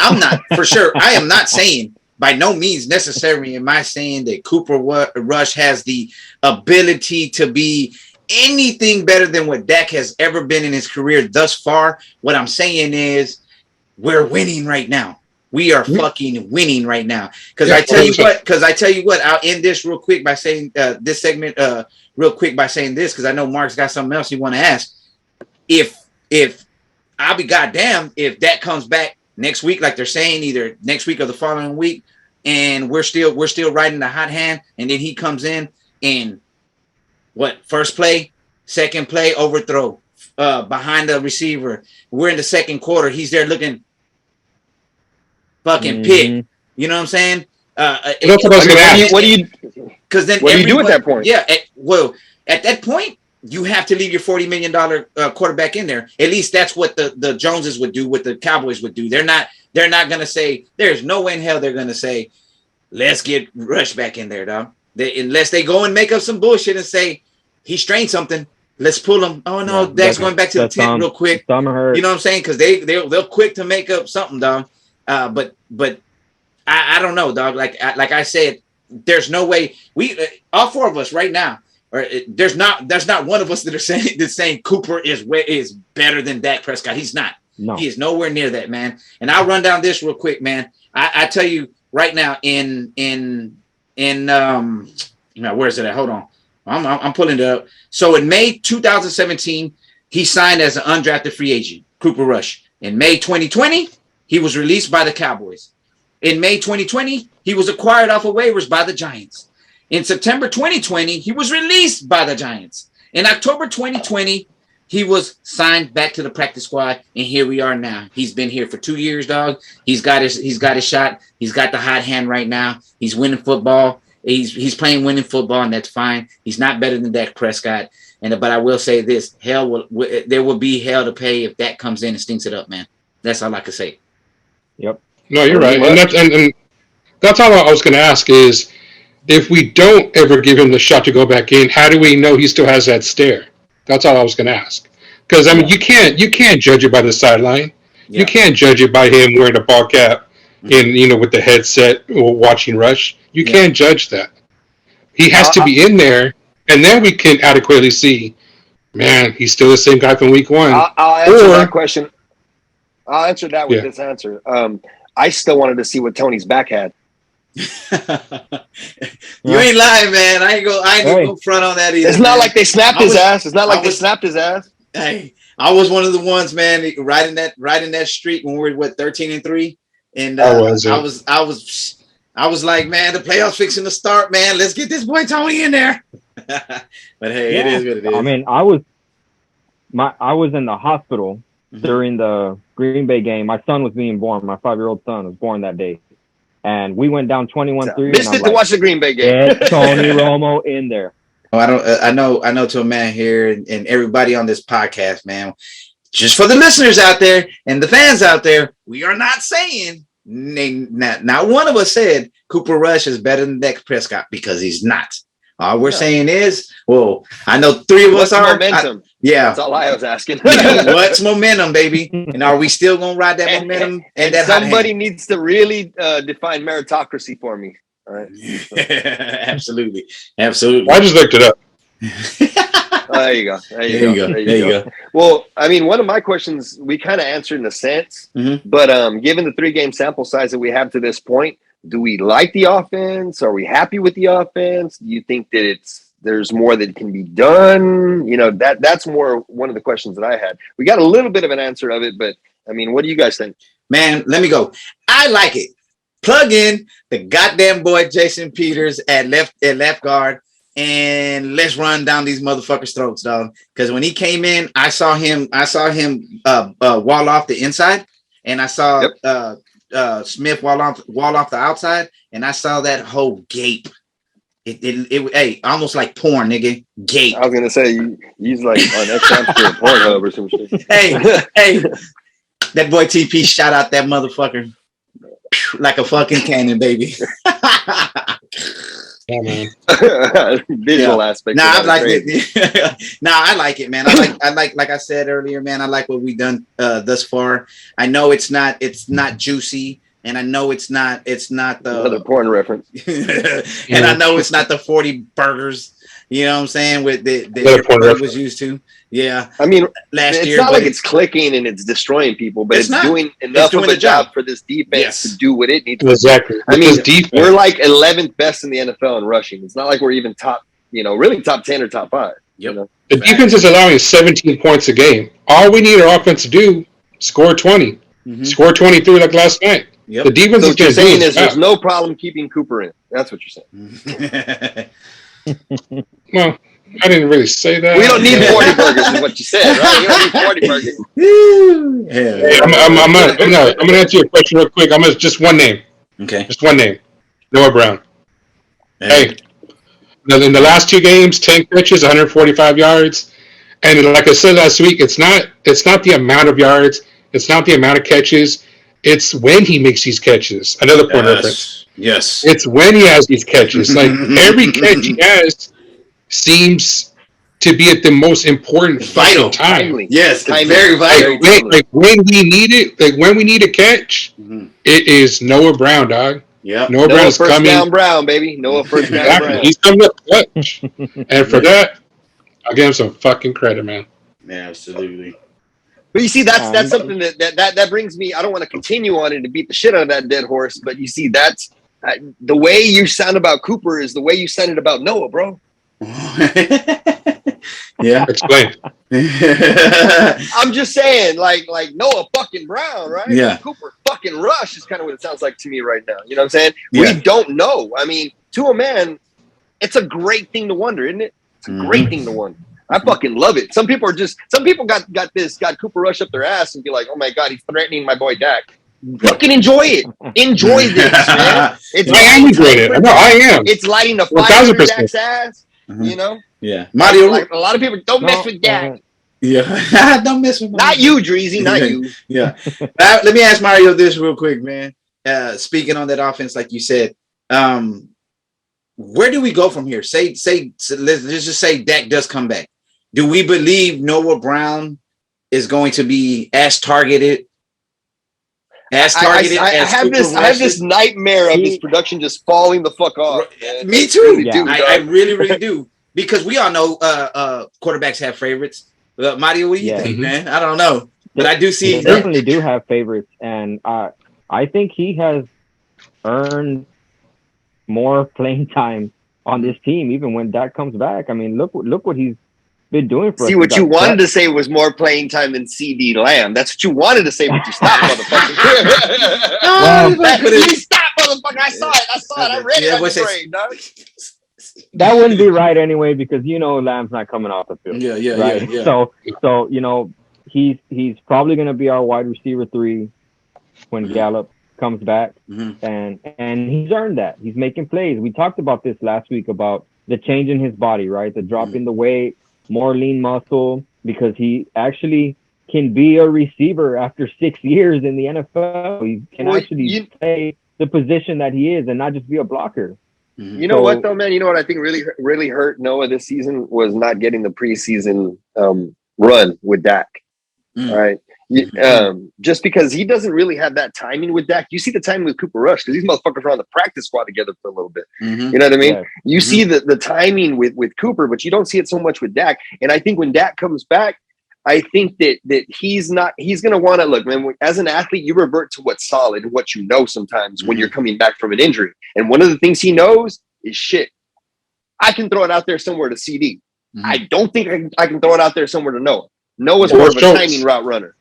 for sure. I am not saying, by no means necessarily am I saying that Cooper Rush has the ability to be anything better than what Dak has ever been in his career thus far. What I'm saying is we're winning right now. We are fucking winning right now. Because I tell you what, I'll end this real quick by saying this segment real quick by saying this, because I know Mark's got something else he want to ask. If I'll be goddamn if that comes back next week, like they're saying, either next week or the following week, and we're still riding the hot hand, and then he comes in and first play, second play, overthrow behind the receiver. We're in the second quarter. He's there looking fucking pick. You know what I'm saying? What do you do at that point? Yeah. At that point, you have to leave your $40 million quarterback in there. At least that's what the Joneses would do, what the Cowboys would do. They're not going to say, there's no way in hell they're going to say, let's get Rush back in there, dog. Unless they go and make up some bullshit and say, he strained something. Let's pull him. Oh no, Dak's going back to the tent real quick. You know what I'm saying? Because they'll quick to make up something, dog. But I don't know, dog. Like I said, there's no way all 4 of us right now. Or there's not one of us that are saying Cooper is better than Dak Prescott. He's not. No. He is nowhere near that, man. And I'll run down this real quick, man. I tell you right now in where is it at? Hold on. I'm pulling it up. So in May 2017, he signed as an undrafted free agent, Cooper Rush. In May 2020, he was released by the Cowboys. In May 2020, he was acquired off of waivers by the Giants. In September 2020, he was released by the Giants. In October 2020, he was signed back to the practice squad, and here we are now. He's been here for 2 years, dog. He's got his shot. He's got the hot hand right now. He's winning football. He's playing winning football, and that's fine. He's not better than Dak Prescott. But I will say this: there will be hell to pay if Dak comes in and stinks it up, man. That's all I can say. Yep. No, you're right, and that's all I was going to ask is, if we don't ever give him the shot to go back in, how do we know he still has that stare? That's all I was going to ask. Because I mean, you can't judge it by the sideline. Yeah. You can't judge it by him wearing a ball cap and with the headset or watching Rush. You can't judge that. He has to be in there, and then we can adequately see, man, he's still the same guy from week 1. I'll answer that question. I'll answer that with this answer. I still wanted to see what Tony's back had. You ain't lying, man. I ain't go front on that either. It's not like they snapped his ass. It's not like they snapped his ass. Hey, I was one of the ones, man, riding that streak when we were 13-3, and I was like, man, the playoffs fixing to start, man. Let's get this boy Tony in there. But hey, it is what it is. I mean, I was in the hospital during the Green Bay game. My son was being born. My 5-year-old son was born that day. And we went down 21-3. Missed it to watch the Green Bay game. Get Tony Romo in there. Oh, I know to a man here and everybody on this podcast, man. Just for the listeners out there and the fans out there, we are not saying, not one of us said Cooper Rush is better than Dak Prescott, because he's not. All we're saying is, well, I know 3 of us are. Momentum? That's all I was asking. What's momentum, baby? And are we still gonna ride that momentum? And that somebody needs to really define meritocracy for me. All right. Absolutely. I just looked it up. There you go. Well, I mean, one of my questions we kind of answered in a sense, but given the 3-game sample size that we have to this point, do we like the offense? Are we happy with the offense? Do you think that there's more that can be done? That's more one of the questions that I had. We got a little bit of an answer of it, but I mean, what do you guys think? Man, let me go. I like it. Plug in the goddamn boy Jason Peters at left guard, and let's run down these motherfuckers' throats, dog. Because when he came in, I saw him wall off the inside, and I saw Smith wall off the outside, and I saw that whole gape. Hey, almost like porn, nigga. Gape. I was gonna say he's like on X Hamster or Pornhub or some shit. Hey, that boy TP shot out that motherfucker like a fucking cannon, baby. Yeah, man. Visual aspect. Nah, I like it. Nah, I like it, man. I like I said earlier, man. I like what we've done thus far. I know it's not juicy, and I know it's not the another porn reference. And I know it's not the 40 burgers. You know what I'm saying? With the was used to. Yeah. I mean, last year, it's not like it's clicking and it's destroying people, but it's doing enough of a job for this defense to do what it needs to exactly. do. I mean, we're like 11th best in the NFL in rushing. It's not like we're even top, really top 10 or top 5. Yep. The defense is allowing 17 points a game. All we need our offense to do, score 20. Score 23 like last night. Yep. The defense so what you're saying is there's no problem keeping Cooper in. That's what you're saying. Well, I didn't really say that. We don't need 40 burgers is what you said, right? We don't need 40 burgers. Hey, I'm gonna answer your question real quick. I'm gonna just one name. Okay. Just one name. Noah Brown. Hey. In the last 2 games, 10 catches, 145 yards. And like I said last week, it's not the amount of yards, it's not the amount of catches, it's when he makes these catches. Another point reference. Yes. It's when he has these catches. Like every catch he has seems to be at the most important vital time. Timely. Yes, timely. Very vital. Like when we need it, like when we need a catch, it is Noah Brown, dog. Yeah. Noah first down Brown, baby. Noah first down Brown. He's coming up clutch. And for that, I'll give him some fucking credit, man. Yeah, absolutely. But you see, that's something that brings me. I don't want to continue on and to beat the shit out of that dead horse, but you see, that's the way you sound about Cooper is the way you sounded about Noah, bro. Yeah. Explain. I'm just saying, like Noah fucking Brown, right? Yeah. Cooper fucking Rush is kind of what it sounds like to me right now. You know what I'm saying? Yeah. We don't know. I mean, to a man, it's a great thing to wonder, isn't it? It's a great thing to wonder. I fucking love it. Some people got Cooper Rush up their ass and be like, oh my God, he's threatening my boy Dak. Fucking enjoy it. Enjoy this, man. I am enjoying it. No, I am. It's lighting the fire under Dak's ass. You know? Yeah. Mario, like a lot of people don't mess with Dak. Yeah. Don't mess with Mario. Not you, Dreezy. Not you. Yeah. Let me ask Mario this real quick, man. Speaking on that offense, like you said, where do we go from here? Let's just say Dak does come back. Do we believe Noah Brown is going to be as targeted? I have this nightmare of this production just falling the fuck off. Me too. I really, really do. Because we all know quarterbacks have favorites. Mario, what do you think, man? I don't know. But I do see... They definitely do have favorites. And I think he has earned more playing time on this team, even when Dak comes back. I mean, look what he's been doing for us. See, what you wanted to say was more playing time than CD Lamb. That's what you wanted to say, but you stopped, motherfucker. You stopped, motherfucker. I saw it. I read it on the brain, dog. That wouldn't be right anyway, because Lamb's not coming off the field. Yeah. So he's probably going to be our wide receiver 3 when Gallup comes back, and he's earned that. He's making plays. We talked about this last week about the change in his body, right? The drop in the weight, more lean muscle, because he actually can be a receiver after 6 years in the NFL. He can actually play the position that he is and not just be a blocker. You know what, though, man? You know what I think really hurt Noah this season was not getting the preseason run with Dak. All right. Just because he doesn't really have that timing with Dak. You see the timing with Cooper Rush because these motherfuckers were on the practice squad together for a little bit. You know what I mean? Yeah. You see the timing with Cooper, but you don't see it so much with Dak. And I think when Dak comes back, I think that he's going to want to look, man, as an athlete, you revert to what's solid and what you know sometimes when you're coming back from an injury. And one of the things he knows is shit. I can throw it out there somewhere to CD. I don't think I can throw it out there somewhere to Noah. Noah's more of a timing route runner.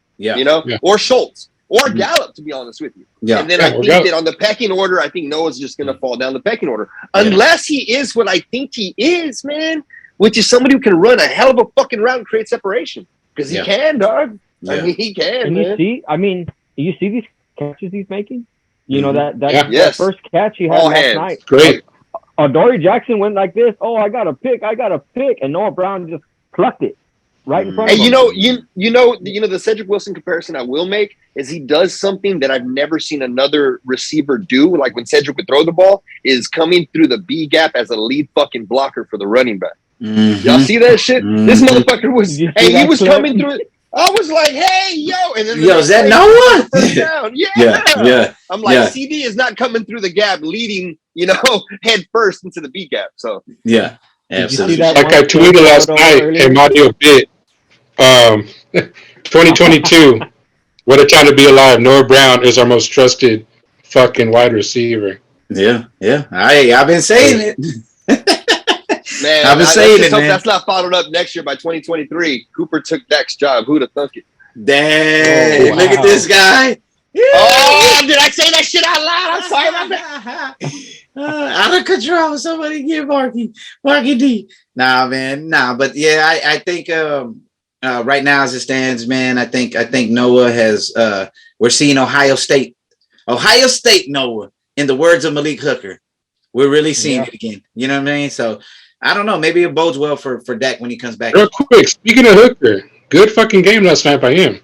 Or Schultz. or Gallup, to be honest with you. Yeah. And then I think that on the pecking order, I think Noah's just going to fall down the pecking order. Unless he is what I think he is, man, which is somebody who can run a hell of a fucking route and create separation. Because he can, dog. Yeah. I mean, he can, man. You see these catches he's making? You know, that first catch he had last night. Great. Dory Jackson went like this. Oh, I got a pick. And Noah Brown just plucked it right in front of him. You know, the Cedric Wilson comparison I will make is he does something that I've never seen another receiver do. Like when Cedric would throw the ball, is coming through the B gap as a lead fucking blocker for the running back. Y'all see that shit? This motherfucker was, he was coming through. I was like, hey, yo. And then is that Noah? Yeah. I'm like, CD is not coming through the gap, leading, head first into the B gap. So, yeah, absolutely. Like I tweeted last night in Mario Bit, 2022, what a time to be alive. Noah Brown is our most trusted fucking wide receiver. Yeah. I've been saying it. Man, I've been saying it, man. That's not followed up next year by 2023. Cooper took Dak's job. Who'd have thunk it? Dang, look at this guy. Yeah. Oh, did I say that shit out loud? I'm sorry about that. Out of control. Somebody get Marky D. Nah, man. Nah, but yeah, I think right now as it stands, man, I think Noah has we're seeing Ohio State Noah, in the words of Malik Hooker. We're really seeing it again. You know what I mean? So I don't know. Maybe it bodes well for Dak when he comes back. Real quick, speaking of Hooker, good fucking game last night by him.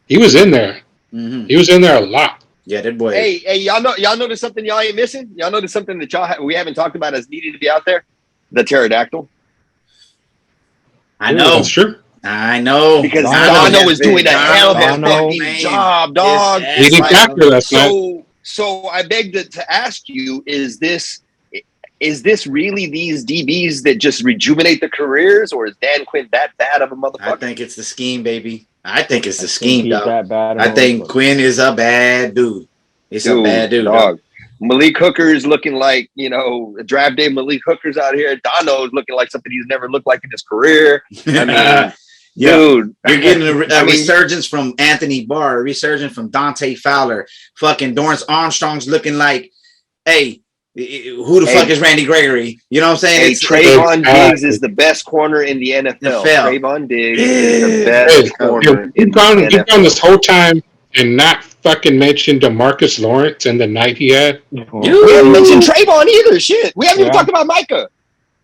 He was in there. He was in there a lot. Yeah, that boy. Hey, y'all notice something y'all ain't missing? Y'all notice something that we haven't talked about as needing to be out there? The pterodactyl. I know. That's true. I know. Because Dono is doing a hell of a fucking job, dog. He didn't capture last night. So I beg to ask you, is this really these DBs that just rejuvenate the careers, or is Dan Quinn that bad of a motherfucker? I think it's the scheme, baby. I think it's the scheme, dog. I think Quinn is a bad dude. It's a bad dude, dog. Malik Hooker is looking like, draft day Malik Hooker's out here. Dono is looking like something he's never looked like in his career. I mean, dude, you're getting a resurgence from Anthony Barr, a resurgence from Dante Fowler. Fucking Dorrance Armstrong's looking like, hey, who the fuck is Randy Gregory? You know what I'm saying? Hey, Trayvon Diggs is the best corner in the NFL. Trayvon Diggs is the best corner in the NFL. You've gone this whole time and not fucking mentioned DeMarcus Lawrence and the night he had. We haven't mentioned Trayvon either. Shit. We haven't even talked about Micah.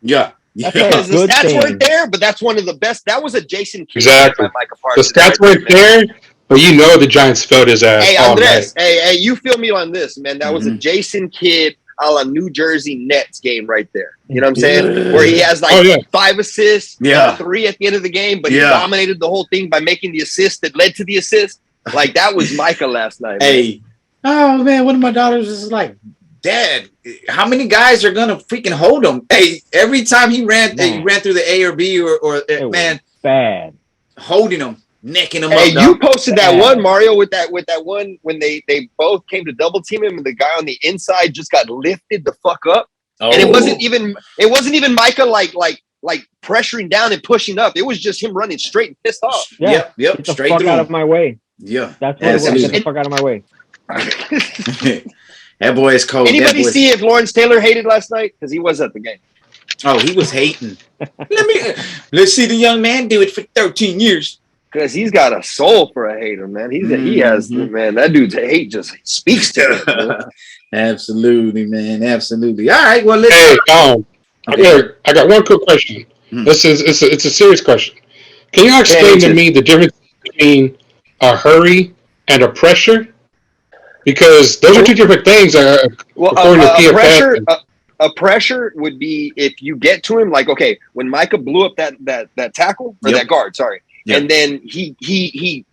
Yeah. Because the stats weren't there, but that's one of the best. That was a Jason Kidd. Exactly. The stats weren't there, but the Giants felt his ass. Hey, Andres, hey, you feel me on this, man. That was a Jason Kidd a la New Jersey Nets game right there. You know what I'm saying? Where he has 5 assists, 3 at the end of the game, but he dominated the whole thing by making the assist that led to the assist. Like, that was Micah last night. Hey. Man. Oh, man, one of my daughters is like, Dad, how many guys are gonna freaking hold him? Hey, every time he ran through the A or B or man, bad holding him, necking him up. Hey, you posted that one, Mario, with that one when they both came to double team him and the guy on the inside just got lifted the fuck up. Oh. And it wasn't even Micah like pressuring down and pushing up. It was just him running straight and pissed off. Yeah. Yep. Get the fuck out of my way. Yeah, that's what it was. Get the fuck out of my way. That boy is cold. Anybody see if Lawrence Taylor hated last night? Because he was at the game. Oh, he was hating. Let's see the young man do it for 13 years. Because he's got a soul for a hater, man. He has, man. That dude's hate just speaks to him. Absolutely, man. Absolutely. All right. Well, let's. Hey, I got one quick question. It's a serious question. Can you explain to me the difference between a hurry and a pressure? Because those are two different things. According to PFF. A pressure would be if you get to him, like, okay, when Micah blew up that tackle or that guard, and then he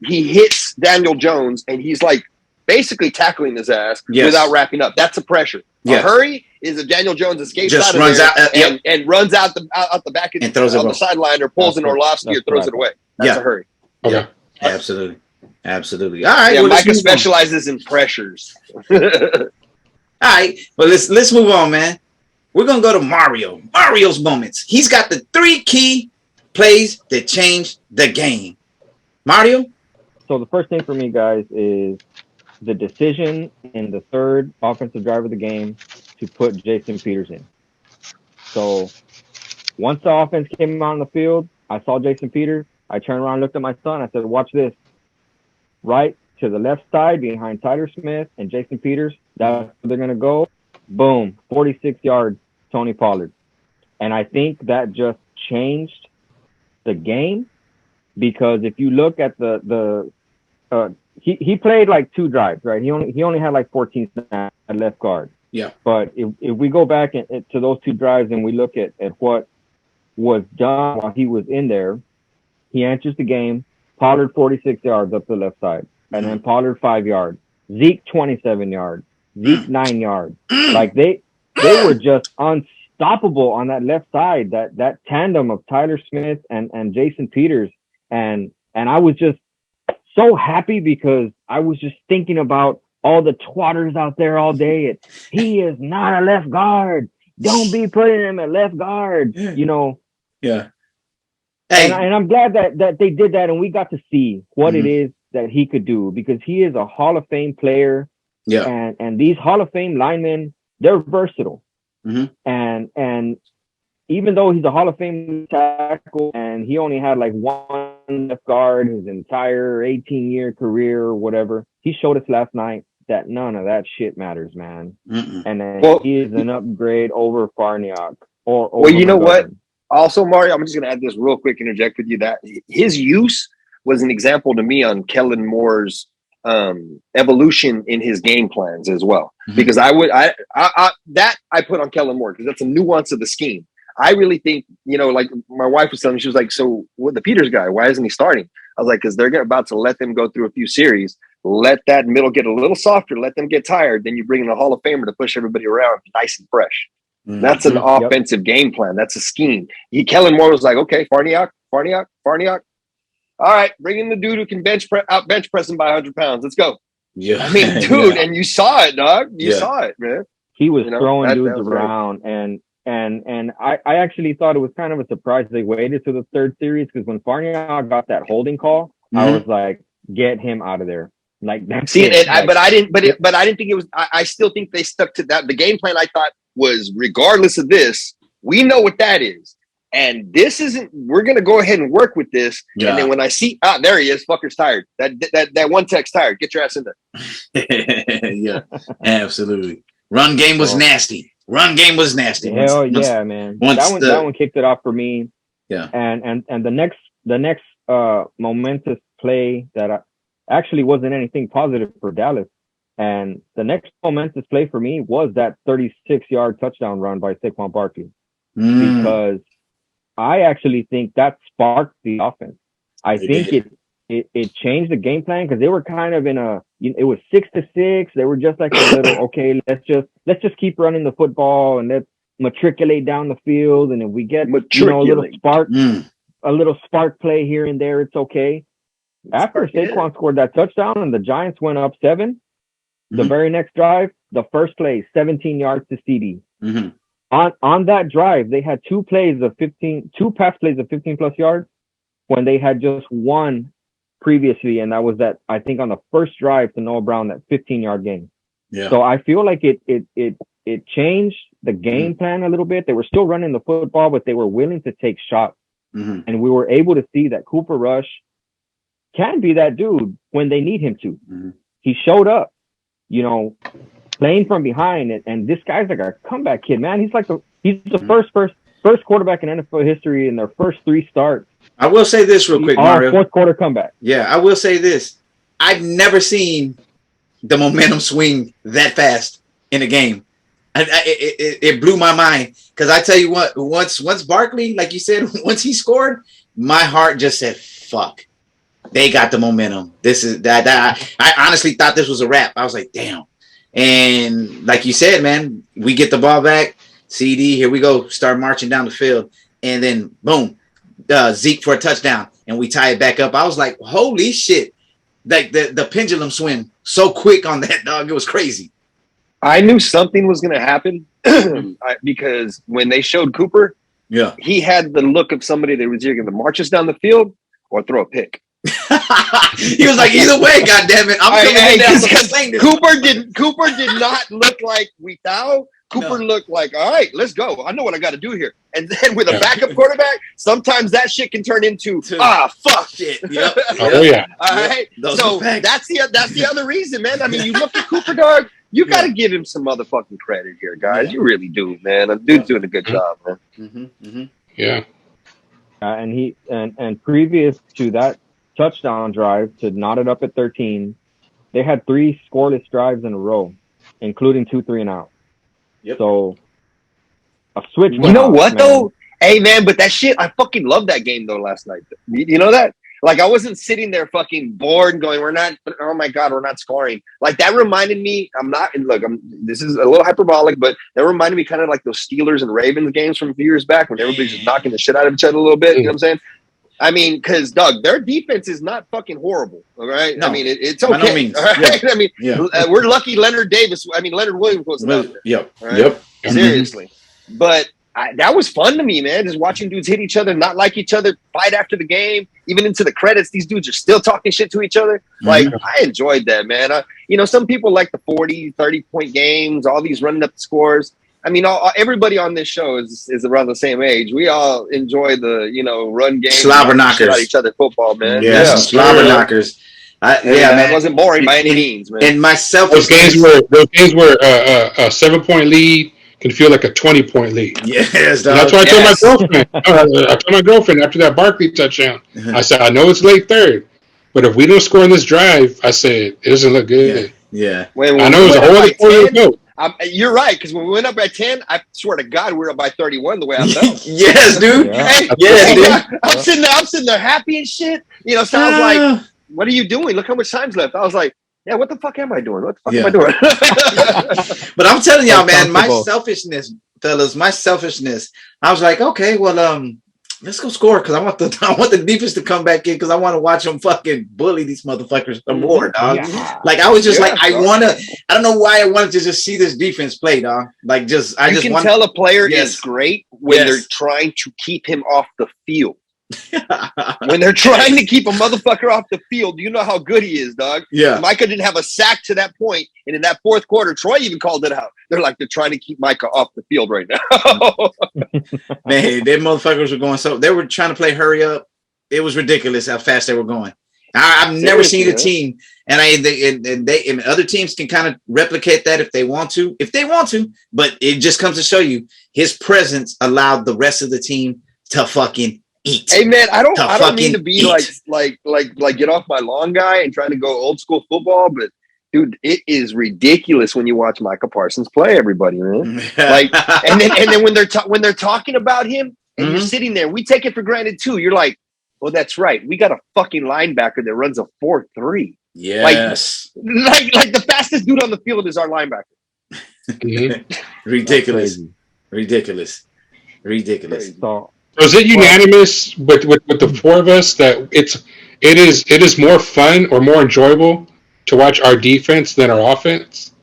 hits Daniel Jones and he's like basically tackling his ass without wrapping up. That's a pressure. A hurry is if Daniel Jones escapes just out of there and runs out the back and throws on the sideline or pulls an Orlovsky or throws it away. That's a hurry. Okay. Absolutely. All right. Yeah, Micah specializes in pressures. All right. Well, let's move on, man. We're gonna go to Mario. Mario's moments. He's got the 3 key plays that changed the game. Mario. So the first thing for me, guys, is the decision in the third offensive drive of the game to put Jason Peters in. So once the offense came out on the field, I saw Jason Peters. I turned around, looked at my son. I said, watch this. Right to the left side behind Tyler Smith and Jason Peters. That's where they're going to go. Boom. 46 yards, Tony Pollard. And I think that just changed the game, because if you look at he played like 2 drives, right? He only had like 14 snaps at left guard. Yeah. But if we go back to those 2 drives and we look at what was done while he was in there, he enters the game. Pollard 46 yards up the left side, and then Pollard 5 yards. Zeke 27 yards. Zeke 9 yards. Like they were just unstoppable on that left side. That tandem of Tyler Smith and Jason Peters, and I was just so happy because I was just thinking about all the twatters out there all day. He is not a left guard. Don't be putting him at left guard. You know. Yeah. Hey. And I'm glad that they did that, and we got to see what it is that he could do, because he is a Hall of Fame player. Yeah. And these Hall of Fame linemen, they're versatile. And even though he's a Hall of Fame tackle and he only had like 1 left guard his entire 18-year career or whatever, he showed us last night that none of that shit matters, man. And then he is an upgrade over Farniok. Or you know what? Also, Mario, I'm just going to add this real quick, interject with you, that his use was an example to me on Kellen Moore's evolution in his game plans as well. Because I put on Kellen Moore, because that's a nuance of the scheme. I really think, like my wife was telling me, she was like, so with the Peters guy, why isn't he starting? I was like, because they're about to let them go through a few series, let that middle get a little softer, let them get tired, then you bring in a Hall of Famer to push everybody around nice and fresh. That's an offensive game plan. That's a scheme. Kellen Moore was like, okay, Farniok. All right, bring in the dude who can bench press him by 100 pounds. Let's go. Yeah. I mean, dude, and you saw it, dog. You saw it, man. He was throwing dudes around, and I actually thought it was kind of a surprise they waited to the 3rd series, because when Farniok got that holding call, I was like, get him out of there. Like, that's it. But I didn't think it was. I still think they stuck to that. The game plan, I thought, was, regardless of this, we know what that is, and this isn't. We're gonna go ahead and work with this. Yeah. And then when I see, there he is, fucker's tired. That one tech's tired. Get your ass in there. Yeah, absolutely. Run game was nasty. Hell yeah, man. That one kicked it off for me. Yeah. And the next momentous play that actually wasn't anything positive for Dallas. And the next momentous play for me was that 36-yard touchdown run by Saquon Barkley, because I actually think that sparked the offense. I think it changed the game plan, because they were kind of in it was 6-6. They were just like a little, okay, let's just keep running the football and let's matriculate down the field. And if we get a little spark play here and there, it's okay. After Saquon scored that touchdown and the Giants went up 7, the very next drive, the first play, 17 yards to CD. On that drive, they had 2 pass plays of 15 plus yards, when they had just 1 previously, and that was that, I think, on the first drive to Noah Brown, that 15-yard gain. Yeah. So I feel like it changed the game plan a little bit. They were still running the football, but they were willing to take shots. And we were able to see that Cooper Rush can be that dude when they need him to. He showed up, playing from behind, and this guy's like a comeback kid, man. He's the first quarterback in NFL history in their first 3 starts. I will say this real quick, Mario. 4th quarter comeback. Yeah, I will say this. I've never seen the momentum swing that fast in a game. It blew my mind, because I tell you what, once Barkley, like you said, once he scored, my heart just said, fuck. They got the momentum. This is that. I honestly thought this was a wrap. I was like, damn. And like you said, man, we get the ball back. CD, here we go. Start marching down the field. And then, boom, Zeke for a touchdown. And we tie it back up. I was like, holy shit. Like the pendulum swing so quick on that, dog. It was crazy. I knew something was going to happen because when they showed Cooper, he had the look of somebody that was either going to march us down the field or throw a pick. He was like, either way, goddammit, I'm coming in there. Cooper did not look like Week4. Cooper looked like, all right, let's go. I know what I got to do here. And then with a backup quarterback, sometimes that shit can turn into fuck it. Yep. Oh yeah. All right. So that's the other reason, man. I mean, you look at Cooper, dog. You got to give him some motherfucking credit here, guys. Yeah. You really do, man. The dude's doing a good job, man. Yeah. And previous to that touchdown drive to knot it up at 13, they had 3 scoreless drives in a row, including 2 3-and-out. Yep. So a switch. You know what though? Hey man, but that shit, I fucking loved that game though last night. You know that? Like I wasn't sitting there fucking bored and going, oh my God, we're not scoring. Like that reminded me, this is a little hyperbolic, but that reminded me kind of like those Steelers and Ravens games from a few years back when everybody's just knocking the shit out of each other a little bit. You know what I'm saying? I mean, because Doug, their defense is not fucking horrible. All right, no, I mean it's okay. No means. All right, I mean we're lucky. Leonard Williams wasn't out there. Yep, right? Yep. Seriously, but that was fun to me, man. Just watching dudes hit each other, not like each other, fight after the game, even into the credits. These dudes are still talking shit to each other. Like I enjoyed that, man. Some people like the 40, 30-point games, all these running up the scores. I mean, everybody on this show is around the same age. We all enjoy the, run game. Slobber knockers. At each other football, man. Yeah. Slobber knockers. Man. It wasn't boring by any means, man. And my selfishness. Those games where a 7-point lead can feel like a 20-point lead. Yes, that's why I told my girlfriend. I told my girlfriend after that Barkley touchdown, I said, I know it's late third, but if we don't score in this drive, I said, it doesn't look good. Yeah. I know it's a whole other quarter to go. You're right, because when we went up at 10, I swear to God, we were up by 31 the way I felt. Yes, dude. Dude. I'm sitting there happy and shit. So I was like, what are you doing? Look how much time's left. I was like, yeah, what the fuck am I doing? What the fuck am I doing? But I'm telling y'all, man, my selfishness, fellas, I was like, okay, well, let's go score because I want the defense to come back in because I want to watch them fucking bully these motherfuckers some more, dog. Yeah. Like I was just I don't know why I wanted to just see this defense play, dog. Like you can tell a player is great when they're trying to keep him off the field. When they're trying to keep a motherfucker off the field, you know how good he is, dog. Yeah. Micah didn't have a sack to that point, and in that fourth quarter, Troy even called it out. They're trying to keep Micah off the field right now. Man, them motherfuckers were going they were trying to play hurry up. It was ridiculous how fast they were going. I've never seen a team, and other teams can kind of replicate that if they want to, but it just comes to show you his presence allowed the rest of the team to fucking eat. Hey man, I don't mean to be like get off my lawn guy and trying to go old school football, but dude, it is ridiculous when you watch Micah Parsons play. Everybody, man. And then when they're talking about him and you're sitting there, we take it for granted too. You're like, well, that's right. We got a fucking linebacker that runs a 4.3. Yes, like the fastest dude on the field is our linebacker. Ridiculous. So is it unanimous with the four of us that it is more fun or more enjoyable to watch our defense than our offense?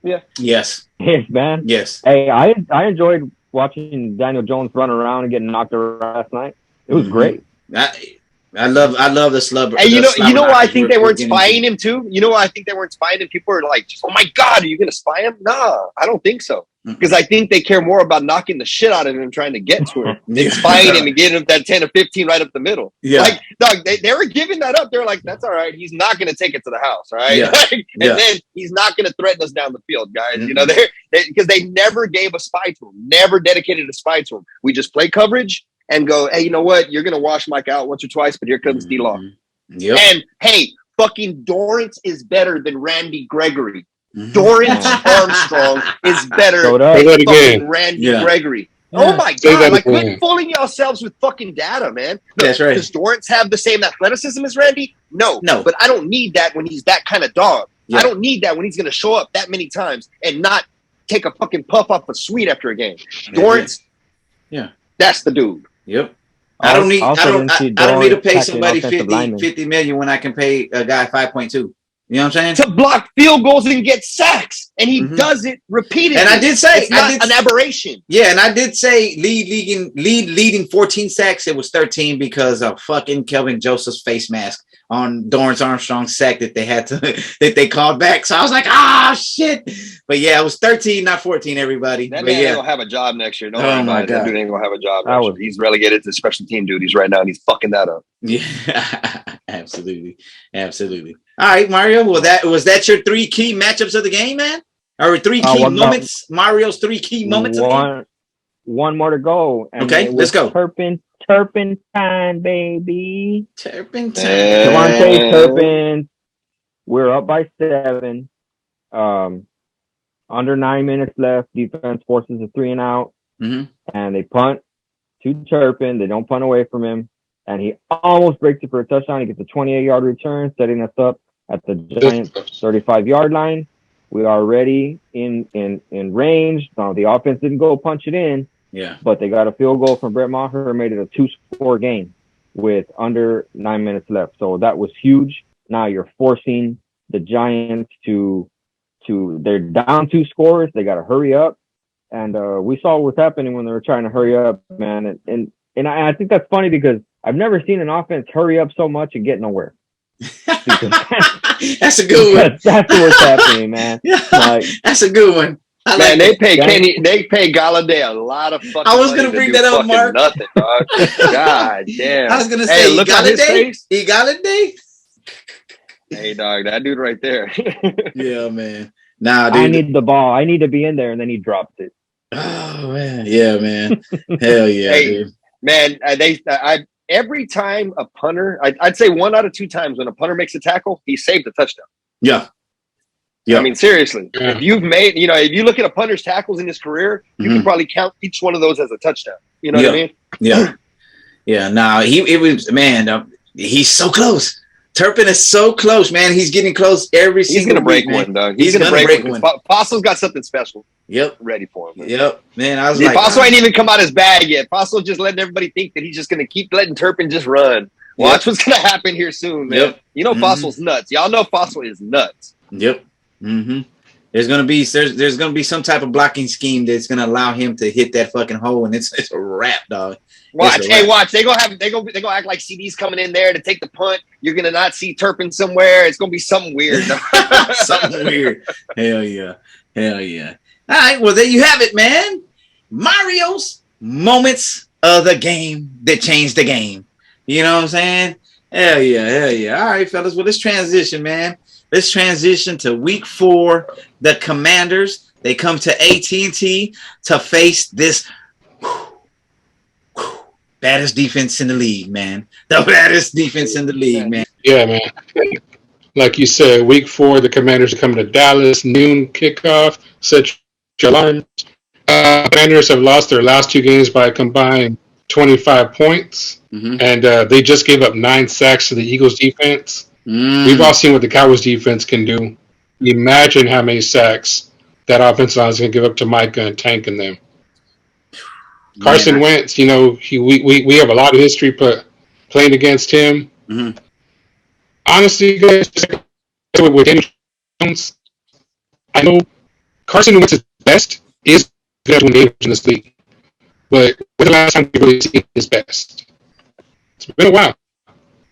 Yeah. Yes. Yes, man. Yes. Hey, I enjoyed watching Daniel Jones run around and getting knocked around last night. It was great. I love the slub. Hey, you know why I think they weren't spying him too? You know why I think they weren't spying him? People were like, "Oh my God, are you going to spy him?" Nah, I don't think so. Because I think they care more about knocking the shit out of him and trying to get to him than spying him and getting him that 10 or 15 right up the middle. Yeah. Like, dog, they were giving that up. They're like, that's all right. He's not going to take it to the house, all right? Yeah. And then he's not going to threaten us down the field, guys. You know, because they never gave a spy to him, never dedicated a spy to him. We just play coverage and go, hey, you know what? You're going to wash Mike out once or twice, but here comes D-Law. Yep. And, hey, fucking Dorrance is better than Randy Gregory. Dorrance Armstrong is better than fucking Randy Gregory. Oh my God! Like, quit fooling yourselves with fucking data, man. That's right. Does Dorrance have the same athleticism as Randy? No. But I don't need that when he's that kind of dog. Yeah. I don't need that when he's going to show up that many times and not take a fucking puff off a sweet after a game. Dorrance, that's the dude. Yep. I don't need to pay somebody 50 million when I can pay a guy 5.2. You know what I'm saying? To block field goals and get sacks. And he does it repeatedly. And I did say it's not an aberration. Yeah, and I did say leading 14 sacks. It was 13 because of fucking Kelvin Joseph's face mask on Dorrance Armstrong's sack that they had to that they called back. So I was like, ah, shit. But yeah, it was 13, not 14. Everybody. That but man yeah. ain't gonna have a job next year. Oh my God. That dude ain't gonna have a job next year. He's relegated to special team duties right now, and he's fucking that up. Yeah, absolutely. All right, Mario. Was that your 3 key matchups of the game, man? Or 3 key moments? Mario's 3 key moments of the game? One more to go. And okay, let's go. Turpentine, baby. Turpentine. Devontae Turpin. We're up by 7. Under 9 minutes left. Defense forces a 3 and out. And they punt to Turpin. They don't punt away from him. And he almost breaks it for a touchdown. He gets a 28-yard return, setting us up at the Giants' 35-yard line. We are already in range. Now, the offense didn't go punch it in. Yeah. But they got a field goal from Brett Maher, made it a 2-score game with under 9 minutes left. So that was huge. Now you're forcing the Giants to they're down 2 scores. They got to hurry up. And we saw what's happening when they were trying to hurry up, man. And I think that's funny because I've never seen an offense hurry up so much and get nowhere. That's a good one. That's what's happening, man. Like, that's a good one. Man, they pay Galladay a lot of fucking. I was gonna bring that up, Mark. Nothing, dog. God damn. I was gonna say, look at his face. Galladay. Hey, dog, that dude right there. Yeah, man. Nah, dude. I need the ball. I need to be in there, and then he dropped it. Oh man, yeah, man. Hell yeah, dude. Man. Every time a punter, I'd say 1 out of 2 times when a punter makes a tackle, he saved a touchdown. Yeah. I mean, seriously, if you've made, if you look at a punter's tackles in his career, you can probably count each one of those as a touchdown. You know what I mean? Yeah. Yeah. Nah, he's so close. Turpin is so close, man. He's getting close every single He's going to break week, one, dog. He's going to break one. Fossil's got something special. Ready for him. Man. Yep. Man, I was like, Fossil ain't even come out his bag yet. Fossil just letting everybody think that he's just going to keep letting Turpin just run. Watch what's going to happen here soon, man. You know, Fossil's nuts. Y'all know Fossil is nuts. Yep. There's gonna be some type of blocking scheme that's gonna allow him to hit that fucking hole, and it's a wrap, dog. Watch, watch. They gonna act like CD's coming in there to take the punt. You're gonna not see Turpin somewhere. It's gonna be something weird. Something weird. Hell yeah. All right, well there you have it, man. Mario's moments of the game that changed the game. You know what I'm saying? Hell yeah. All right, fellas. Well, let's transition, man. Let's transition to week 4. The Commanders, they come to AT&T to face this baddest defense in the league, man. The baddest defense in the league, man. Yeah, man. Like you said, week 4, the Commanders are coming to Dallas, noon kickoff. Set your alarms. Commanders have lost their last 2 games by a combined 25 points, and they just gave up 9 sacks to the Eagles defense. We've all seen what the Cowboys defense can do. Imagine how many sacks that offensive line is going to give up to Micah and tanking them. Carson Wentz, we have a lot of history playing against him. Honestly, guys, with Daniel Jones, I know Carson Wentz's best is good when games in this league, but when's the last time we've really seen his best? It's been a while.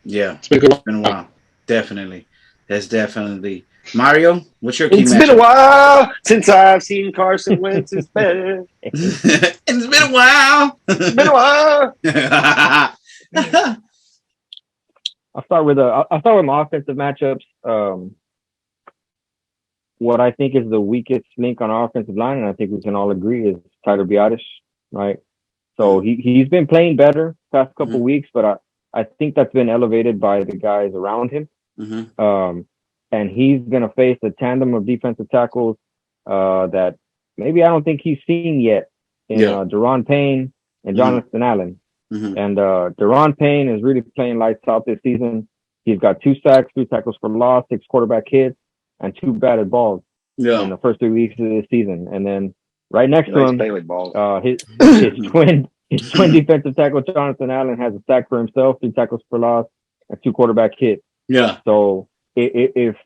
Yeah, it's been a while. Definitely. That's definitely. Mario, what's your key It's been a while since I've seen Carson Wentz's best. It's been a while. I'll start with my offensive matchups. What I think is the weakest link on our offensive line, and I think we can all agree, is Tyler Biadasz, right? So he's been playing better past couple weeks, but I think that's been elevated by the guys around him. And he's going to face a tandem of defensive tackles that maybe I don't think he's seen yet in Daron Payne and Jonathan Allen. And Daron Payne is really playing lights out this season. He's got 2 sacks, 3 tackles for loss, 6 quarterback hits, and 2 batted balls in the first 3 weeks of the season. And then right next to him, his twin defensive tackle, Jonathan Allen, has a sack for himself, 3 tackles for loss, and 2 quarterback hits. Yeah. So if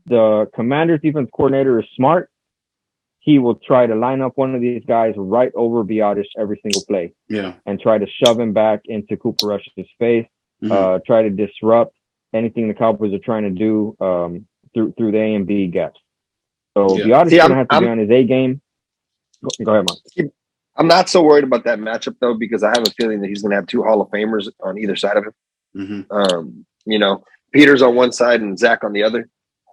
the Commanders defense coordinator is smart, he will try to line up one of these guys right over Biadasz every single play. Yeah. And try to shove him back into Cooper Rush's face, try to disrupt anything the Cowboys are trying to do through the A and B gaps. So Yeah. Biadasz is going to have to be on his A game. Go ahead, Mark. I'm not so worried about that matchup though, because I have a feeling that he's going to have two Hall of Famers on either side of him. Mm-hmm. You know, Peters on one side and Zach on the other.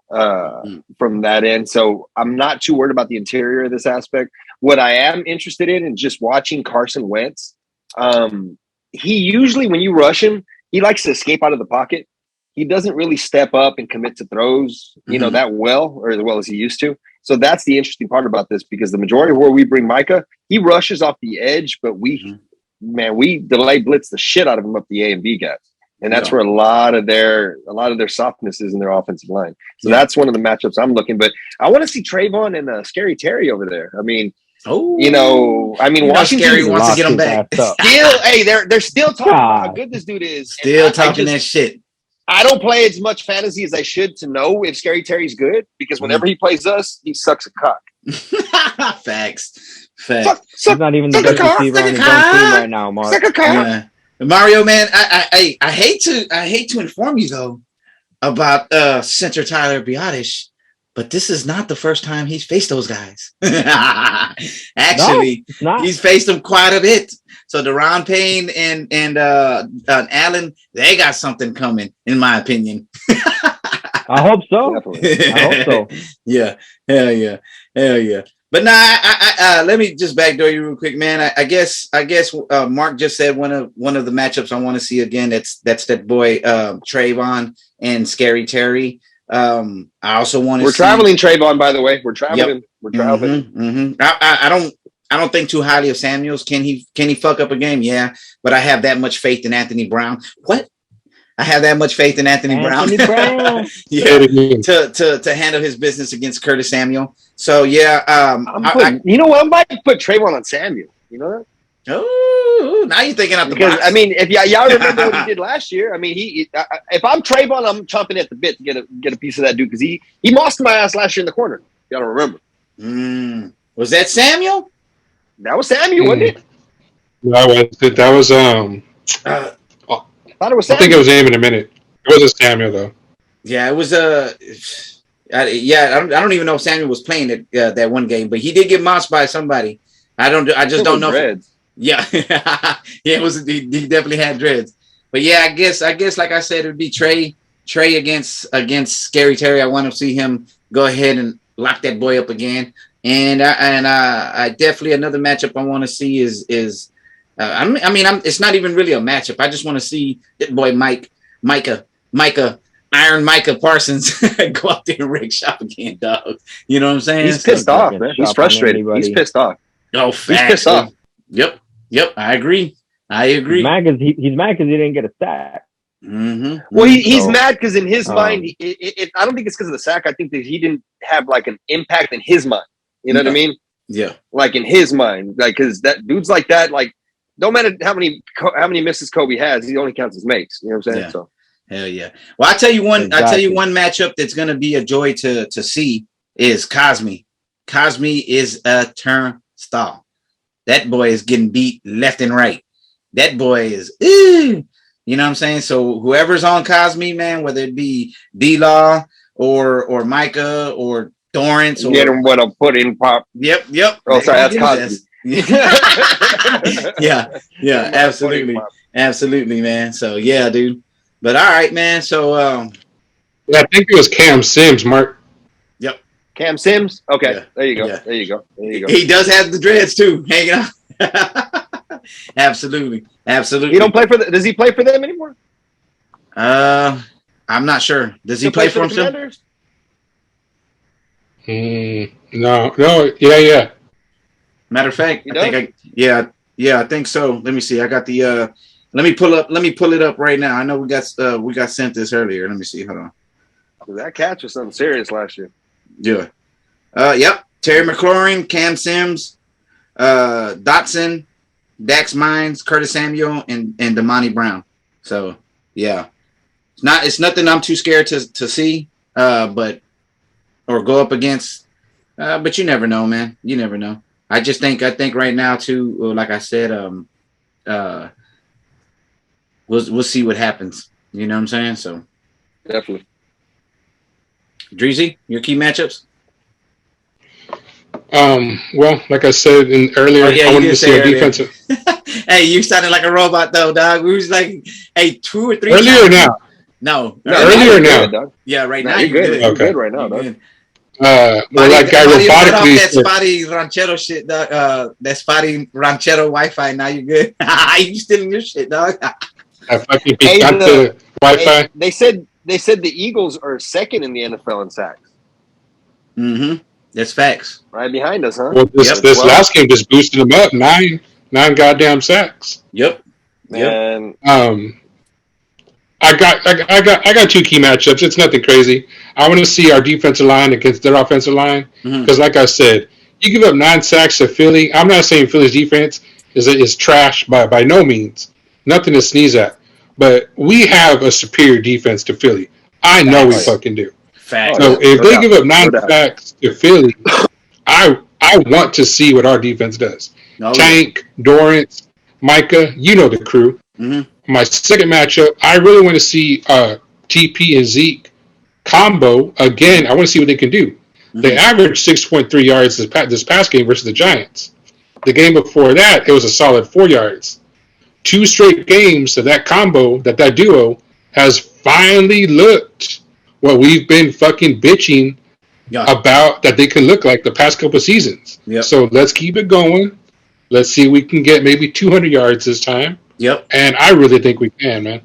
From that end, so I'm not too worried about the interior of this aspect. What I am interested in is just watching Carson Wentz. He usually, when you rush him, he likes to escape out of the pocket. He doesn't really step up and commit to throws, you know, that well, or as well as he used to. So that's the interesting part about this, because the majority of where we bring Micah, he rushes off the edge, but we delay blitz the shit out of him up the A and B guys. And that's where a lot of their softness is in their offensive line. So that's one of the matchups I'm looking. But I want to see Trayvon and Scary Terry over there. I mean, Washington Scary wants to get him back. Still, hey, they're still talking about how good this dude is. Still talking that shit. I don't play as much fantasy as I should to know if Scary Terry's good, because whenever he plays us, he sucks a cock. Facts. He's not even the best receiver on his own team right now, Mark. Suck a cock. Mario, man, I hate to inform you though about center Tyler Biadasz, but this is not the first time he's faced those guys. Actually, he's faced them quite a bit. So Deron Payne and Allen, they got something coming, in my opinion. I hope so. I hope so. Yeah, hell yeah. But let me just backdoor you real quick, man. I guess Mark just said one of the matchups I want to see again. That's that boy Trayvon and Scary Terry. I also want to. We're traveling, Trayvon. By the way, we're traveling. Yep. We're traveling. Mm-hmm. I don't think too highly of Samuels. Can he fuck up a game? Yeah, but I have that much faith in Anthony Brown. What? I have that much faith in Anthony Brown. Yeah, to handle his business against Curtis Samuel. So yeah, you know what? I might put Trayvon on Samuel. You know that? Oh, now you're thinking out the box. I mean, if y'all remember what he did last year, I mean, if I'm Trayvon, I'm chomping at the bit to get a piece of that dude, because he mossed my ass last year in the corner. Y'all don't remember? Was that Samuel? That was Samuel, wasn't it? That was I thought it was Samuel. I think it was him in a minute. It wasn't Samuel though. Yeah, it was I don't even know if Samuel was playing it that one game, but he did get mossed by somebody. I just don't know. Dreads. Yeah, it was. He definitely had dreads. But yeah, I guess like I said, it would be Trey against Scary Terry. I want to see him go ahead and lock that boy up again. And I definitely, another matchup I want to see is it's not even really a matchup. I just want to see that boy Micah Iron Micah Parsons go out there and rig shop again, dog. You know what I'm saying? He's pissed off, man. He's frustrated. He's pissed off. Oh, facts. He's pissed off. Yep. I agree. He's mad because he didn't get a sack. Mm-hmm. Well, he's mad because in his mind, I don't think it's because of the sack. I think that he didn't have like an impact in his mind. You know what I mean? Yeah. Like in his mind, like, because that dudes like that, like, don't matter how many misses Kobe has, he only counts as makes. You know what I'm saying? Yeah. So. Hell yeah. Well, I tell you one matchup that's going to be a joy to see is Cosme. Cosme is a turnstile. That boy is getting beat left and right. That boy is, you know what I'm saying? So whoever's on Cosme, man, whether it be D-Law or Micah or Dorrance, or get him what I'm putting pop. Yep. Oh, sorry, that's Cosme. yeah, absolutely, man. So yeah, dude. But all right, man. So I think it was Cam Sims, Mark. Yep. Cam Sims. Okay, yeah. There you go. Yeah. There you go. He does have the dreads too, hanging out. Absolutely. He don't play for does he play for them anymore? I'm not sure. Does he play for himself? No. Yeah. Matter of fact, I think so. Let me see. I got the let me pull it up right now. I know we got sent this earlier. Let me see. Hold on. That catch was something serious last year. Yeah. Yep. Terry McLaurin, Cam Sims, Dotson, Dax Mines, Curtis Samuel, and Damani Brown. So yeah. It's nothing I'm too scared to see, but or go up against. But you never know, man. You never know. I think right now too, like I said, we'll see what happens. You know what I'm saying? So Definitely. Dreezy, your key matchups? Well, like I said earlier, I wanted to see our defensive. Hey, you sounded like a robot though, dog. We was like, hey, 2 or 3 earlier times. now. No, earlier now. Dog. Yeah, right now you're good. good. You're good right now, dog. Well, like guy robotically that spotty ranchero shit, dog. That spotty ranchero Wi-Fi. Now you good. You stealing your shit, dog. I fucking picante Wi-Fi. Hey, they said the Eagles are second in the NFL in sacks. Mm-hmm. That's facts. Right behind us, huh? Well, this last game just boosted them up 9 goddamn sacks. Yep. Man. I got 2 key matchups. It's nothing crazy. I want to see our defensive line against their offensive line because, like I said, you give up 9 sacks to Philly. I'm not saying Philly's defense is trash by no means. Nothing to sneeze at. But we have a superior defense to Philly. I know we fucking do. Facts. So if they give up 9 sacks to Philly, I want to see what our defense does. Tank, Dorrance, Micah, you know the crew. My second matchup, I really want to see TP and Zeke combo again. I want to see what they can do. They averaged 6.3 yards this past game versus the Giants. The game before that, it was a solid 4 yards. 2 straight games of that combo, that duo, has finally looked what we've been fucking bitching about that they can look like the past couple of seasons. Yep. So let's keep it going. Let's see if we can get maybe 200 yards this time. Yep. And I really think we can, man.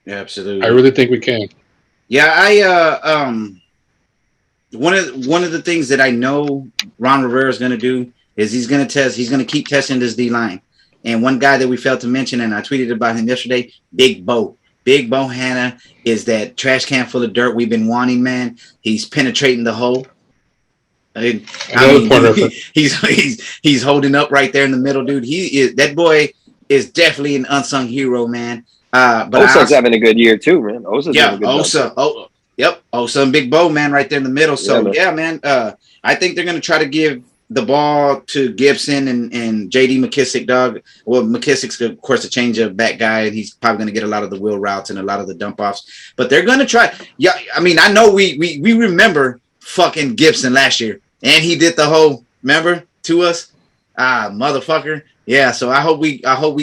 Absolutely. I really think we can. Yeah, one of the things that I know Ron Rivera is going to do is he's going to keep testing this D line. And one guy that we failed to mention, and I tweeted about him yesterday, Big Bo. Big Bo Hanna is that trash can full of dirt we've been wanting, man. He's penetrating the hole. He's holding up right there in the middle, dude. That boy is definitely an unsung hero, man. But Osa's having a good year too, man. Osa. Osa and Big Bo, man, right there in the middle. So yeah, man. I think they're gonna try to give the ball to Gibson and JD McKissick, dog. Well, McKissick's of course a change of back guy, and he's probably gonna get a lot of the wheel routes and a lot of the dump offs. But they're gonna try. Yeah, I mean, I know we remember fucking Gibson last year, and he did the whole remember to us, motherfucker. Yeah, so I hope we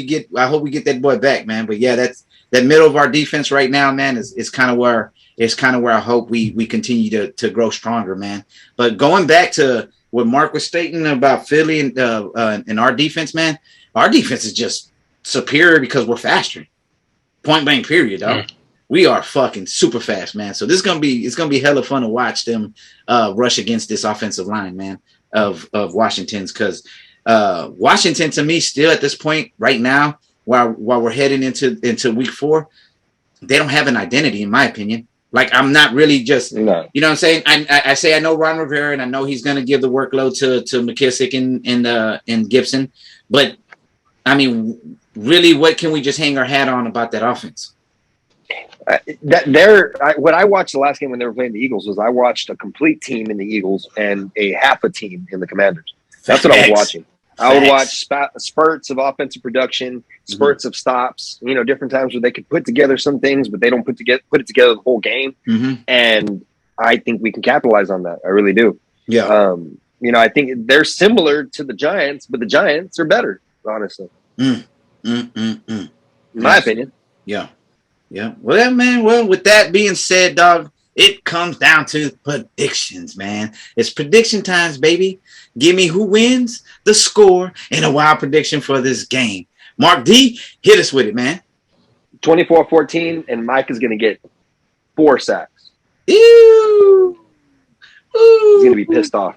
get that boy back, man. But yeah, that's that middle of our defense right now, man. Is kind of where I hope we continue to grow stronger, man. But going back to what Mark was stating about Philly and our defense, man, our defense is just superior because we're faster. Point blank, period, dog. Yeah. We are fucking super fast, man. So it's gonna be hella fun to watch them rush against this offensive line, man, of Washington's, because Washington, to me, still at this point right now, while we're heading into week 4, they don't have an identity, in my opinion. Like, I'm not really just, you know what I'm saying? I say I know Ron Rivera, and I know he's going to give the workload to McKissick and Gibson. But, I mean, really, what can we just hang our hat on about that offense? What I watched the last game when they were playing the Eagles was I watched a complete team in the Eagles and a half a team in the Commanders. That's what I was watching. I would watch spurts of offensive production, spurts of stops, different times where they could put together some things, but they don't put it together the whole game. And I think we can capitalize on that. I really do. Yeah. I think they're similar to the Giants, but the Giants are better, honestly. In my opinion. Yeah. Yeah. Well, man, with that being said, dog, it comes down to predictions, man. It's prediction times, baby. Give me who wins, the score, and a wild prediction for this game. Mark D, hit us with it, man. 24-14, and Mike is going to get 4 sacks. Ew. He's going to be pissed off.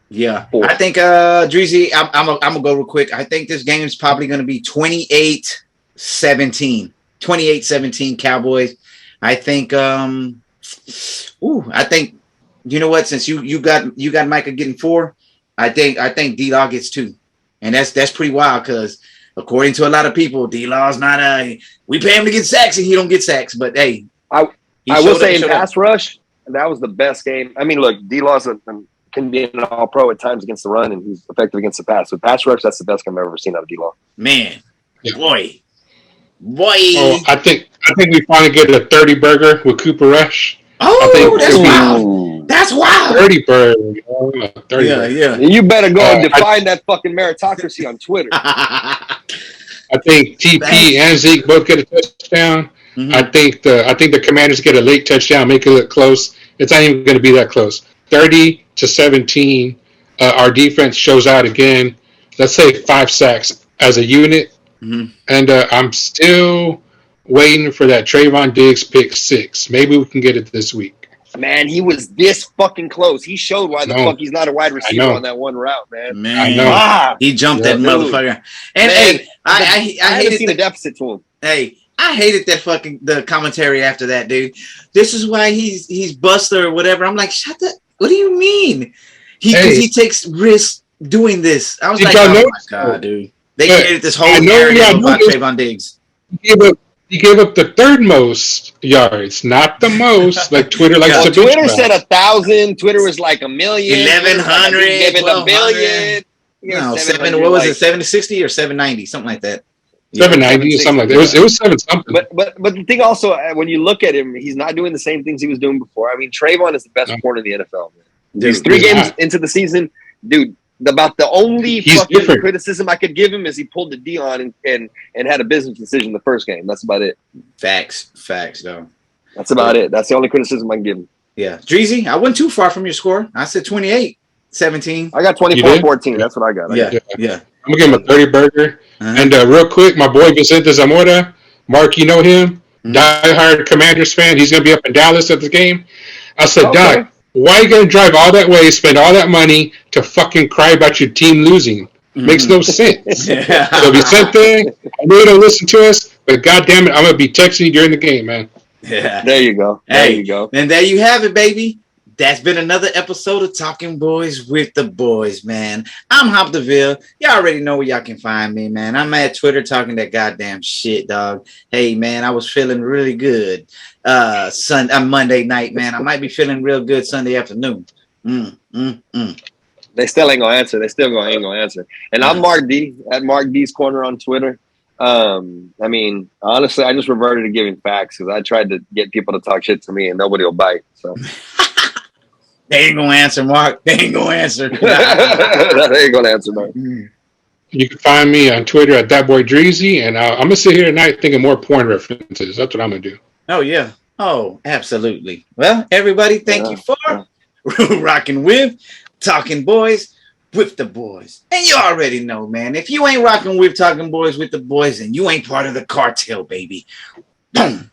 Yeah. 4. I think, Dreezy, I'm going to go real quick. I think this game is probably going to be 28-17. 28-17 Cowboys. I think, you know what? Since you got Micah getting 4, I think D-Law gets 2, and that's pretty wild because according to a lot of people, D-Law's not we pay him to get sacks and he don't get sacks. But hey, I will say in pass rush, that was the best game. I mean, look, D-Law's can be an all-pro at times against the run, and he's effective against the pass. But pass rush, that's the best game I've ever seen out of D-Law. Man, boy. Boy. Oh, I think we finally get a 30 burger with Cooper Rush. Oh, that's wild. That's wild. 30 burger. 30 burger. Yeah. You better go and define that fucking meritocracy on Twitter. I think TP and Zeke both get a touchdown. Mm-hmm. I think the Commanders get a late touchdown, make it look close. It's not even going to be that close. 30-17. Our defense shows out again. Let's say 5 sacks as a unit. Mm-hmm. And I'm still waiting for that Trayvon Diggs pick 6. Maybe we can get it this week. Man, he was this fucking close. He showed why the fuck he's not a wide receiver on that one route, man. I know. Wow. He jumped that motherfucker. And man, I haven't seen the deficit to him. Hey, I hated that fucking the commentary after that, dude. This is why he's Buster or whatever. I'm like, shut the. What do you mean? He takes risks doing this. I was like, oh my god, dude. They created this whole narrative about Trayvon Diggs. He gave up the 3rd most yards, not the most. Like Twitter likes to. Twitter said 1,000. Twitter was like 1,000,000. 1,100. Gave it 1,000,000. No, 7. What was it? 760 or 790? Something like that. 790 or something like that. It was 7 something. But the thing also, when you look at him, he's not doing the same things he was doing before. I mean, Trayvon is the best corner in the NFL. Man. He's 3 games into the season, dude. About the only fucking criticism I could give him is he pulled the D on and had a business decision the first game. That's about it. Facts, though. That's about it. That's the only criticism I can give him. Yeah. Dreezy, I wasn't too far from your score. I said 28-17. I got 24-14. That's what I got. Yeah. I'm going to give him a 30 burger. Uh-huh. And real quick, my boy Vicente Zamora, Mark, you know him? Mm-hmm. Die-hard Commanders fan. He's going to be up in Dallas at the game. I said, Doc, why are you going to drive all that way, spend all that money to fucking cry about your team losing? Mm-hmm. Makes no sense. So Vicente, I know you don't listen to us, but goddamn it, I'm going to be texting you during the game, man. Yeah. There you go. And there you have it, baby. That's been another episode of Talking Boys with the Boys, man. I'm Hop DeVille. Y'all already know where y'all can find me, man. I'm at Twitter talking that goddamn shit, dog. Hey, man, I was feeling really good Monday night, man. I might be feeling real good Sunday afternoon. They still ain't gonna answer. They still ain't gonna answer. And I'm Mark D at Mark D's Corner on Twitter. I mean, honestly, I just reverted to giving facts because I tried to get people to talk shit to me and nobody will bite. So. They ain't gonna answer, Mark. They ain't gonna answer. They ain't gonna answer, Mark. You can find me on Twitter at ThatBoyDreezy, and I'm gonna sit here tonight thinking more porn references. That's what I'm gonna do. Oh yeah. Oh, absolutely. Well, everybody, thank you for rocking with Talking Boys with the Boys. And you already know, man. If you ain't rocking with Talking Boys with the Boys, then you ain't part of the cartel, baby. Boom.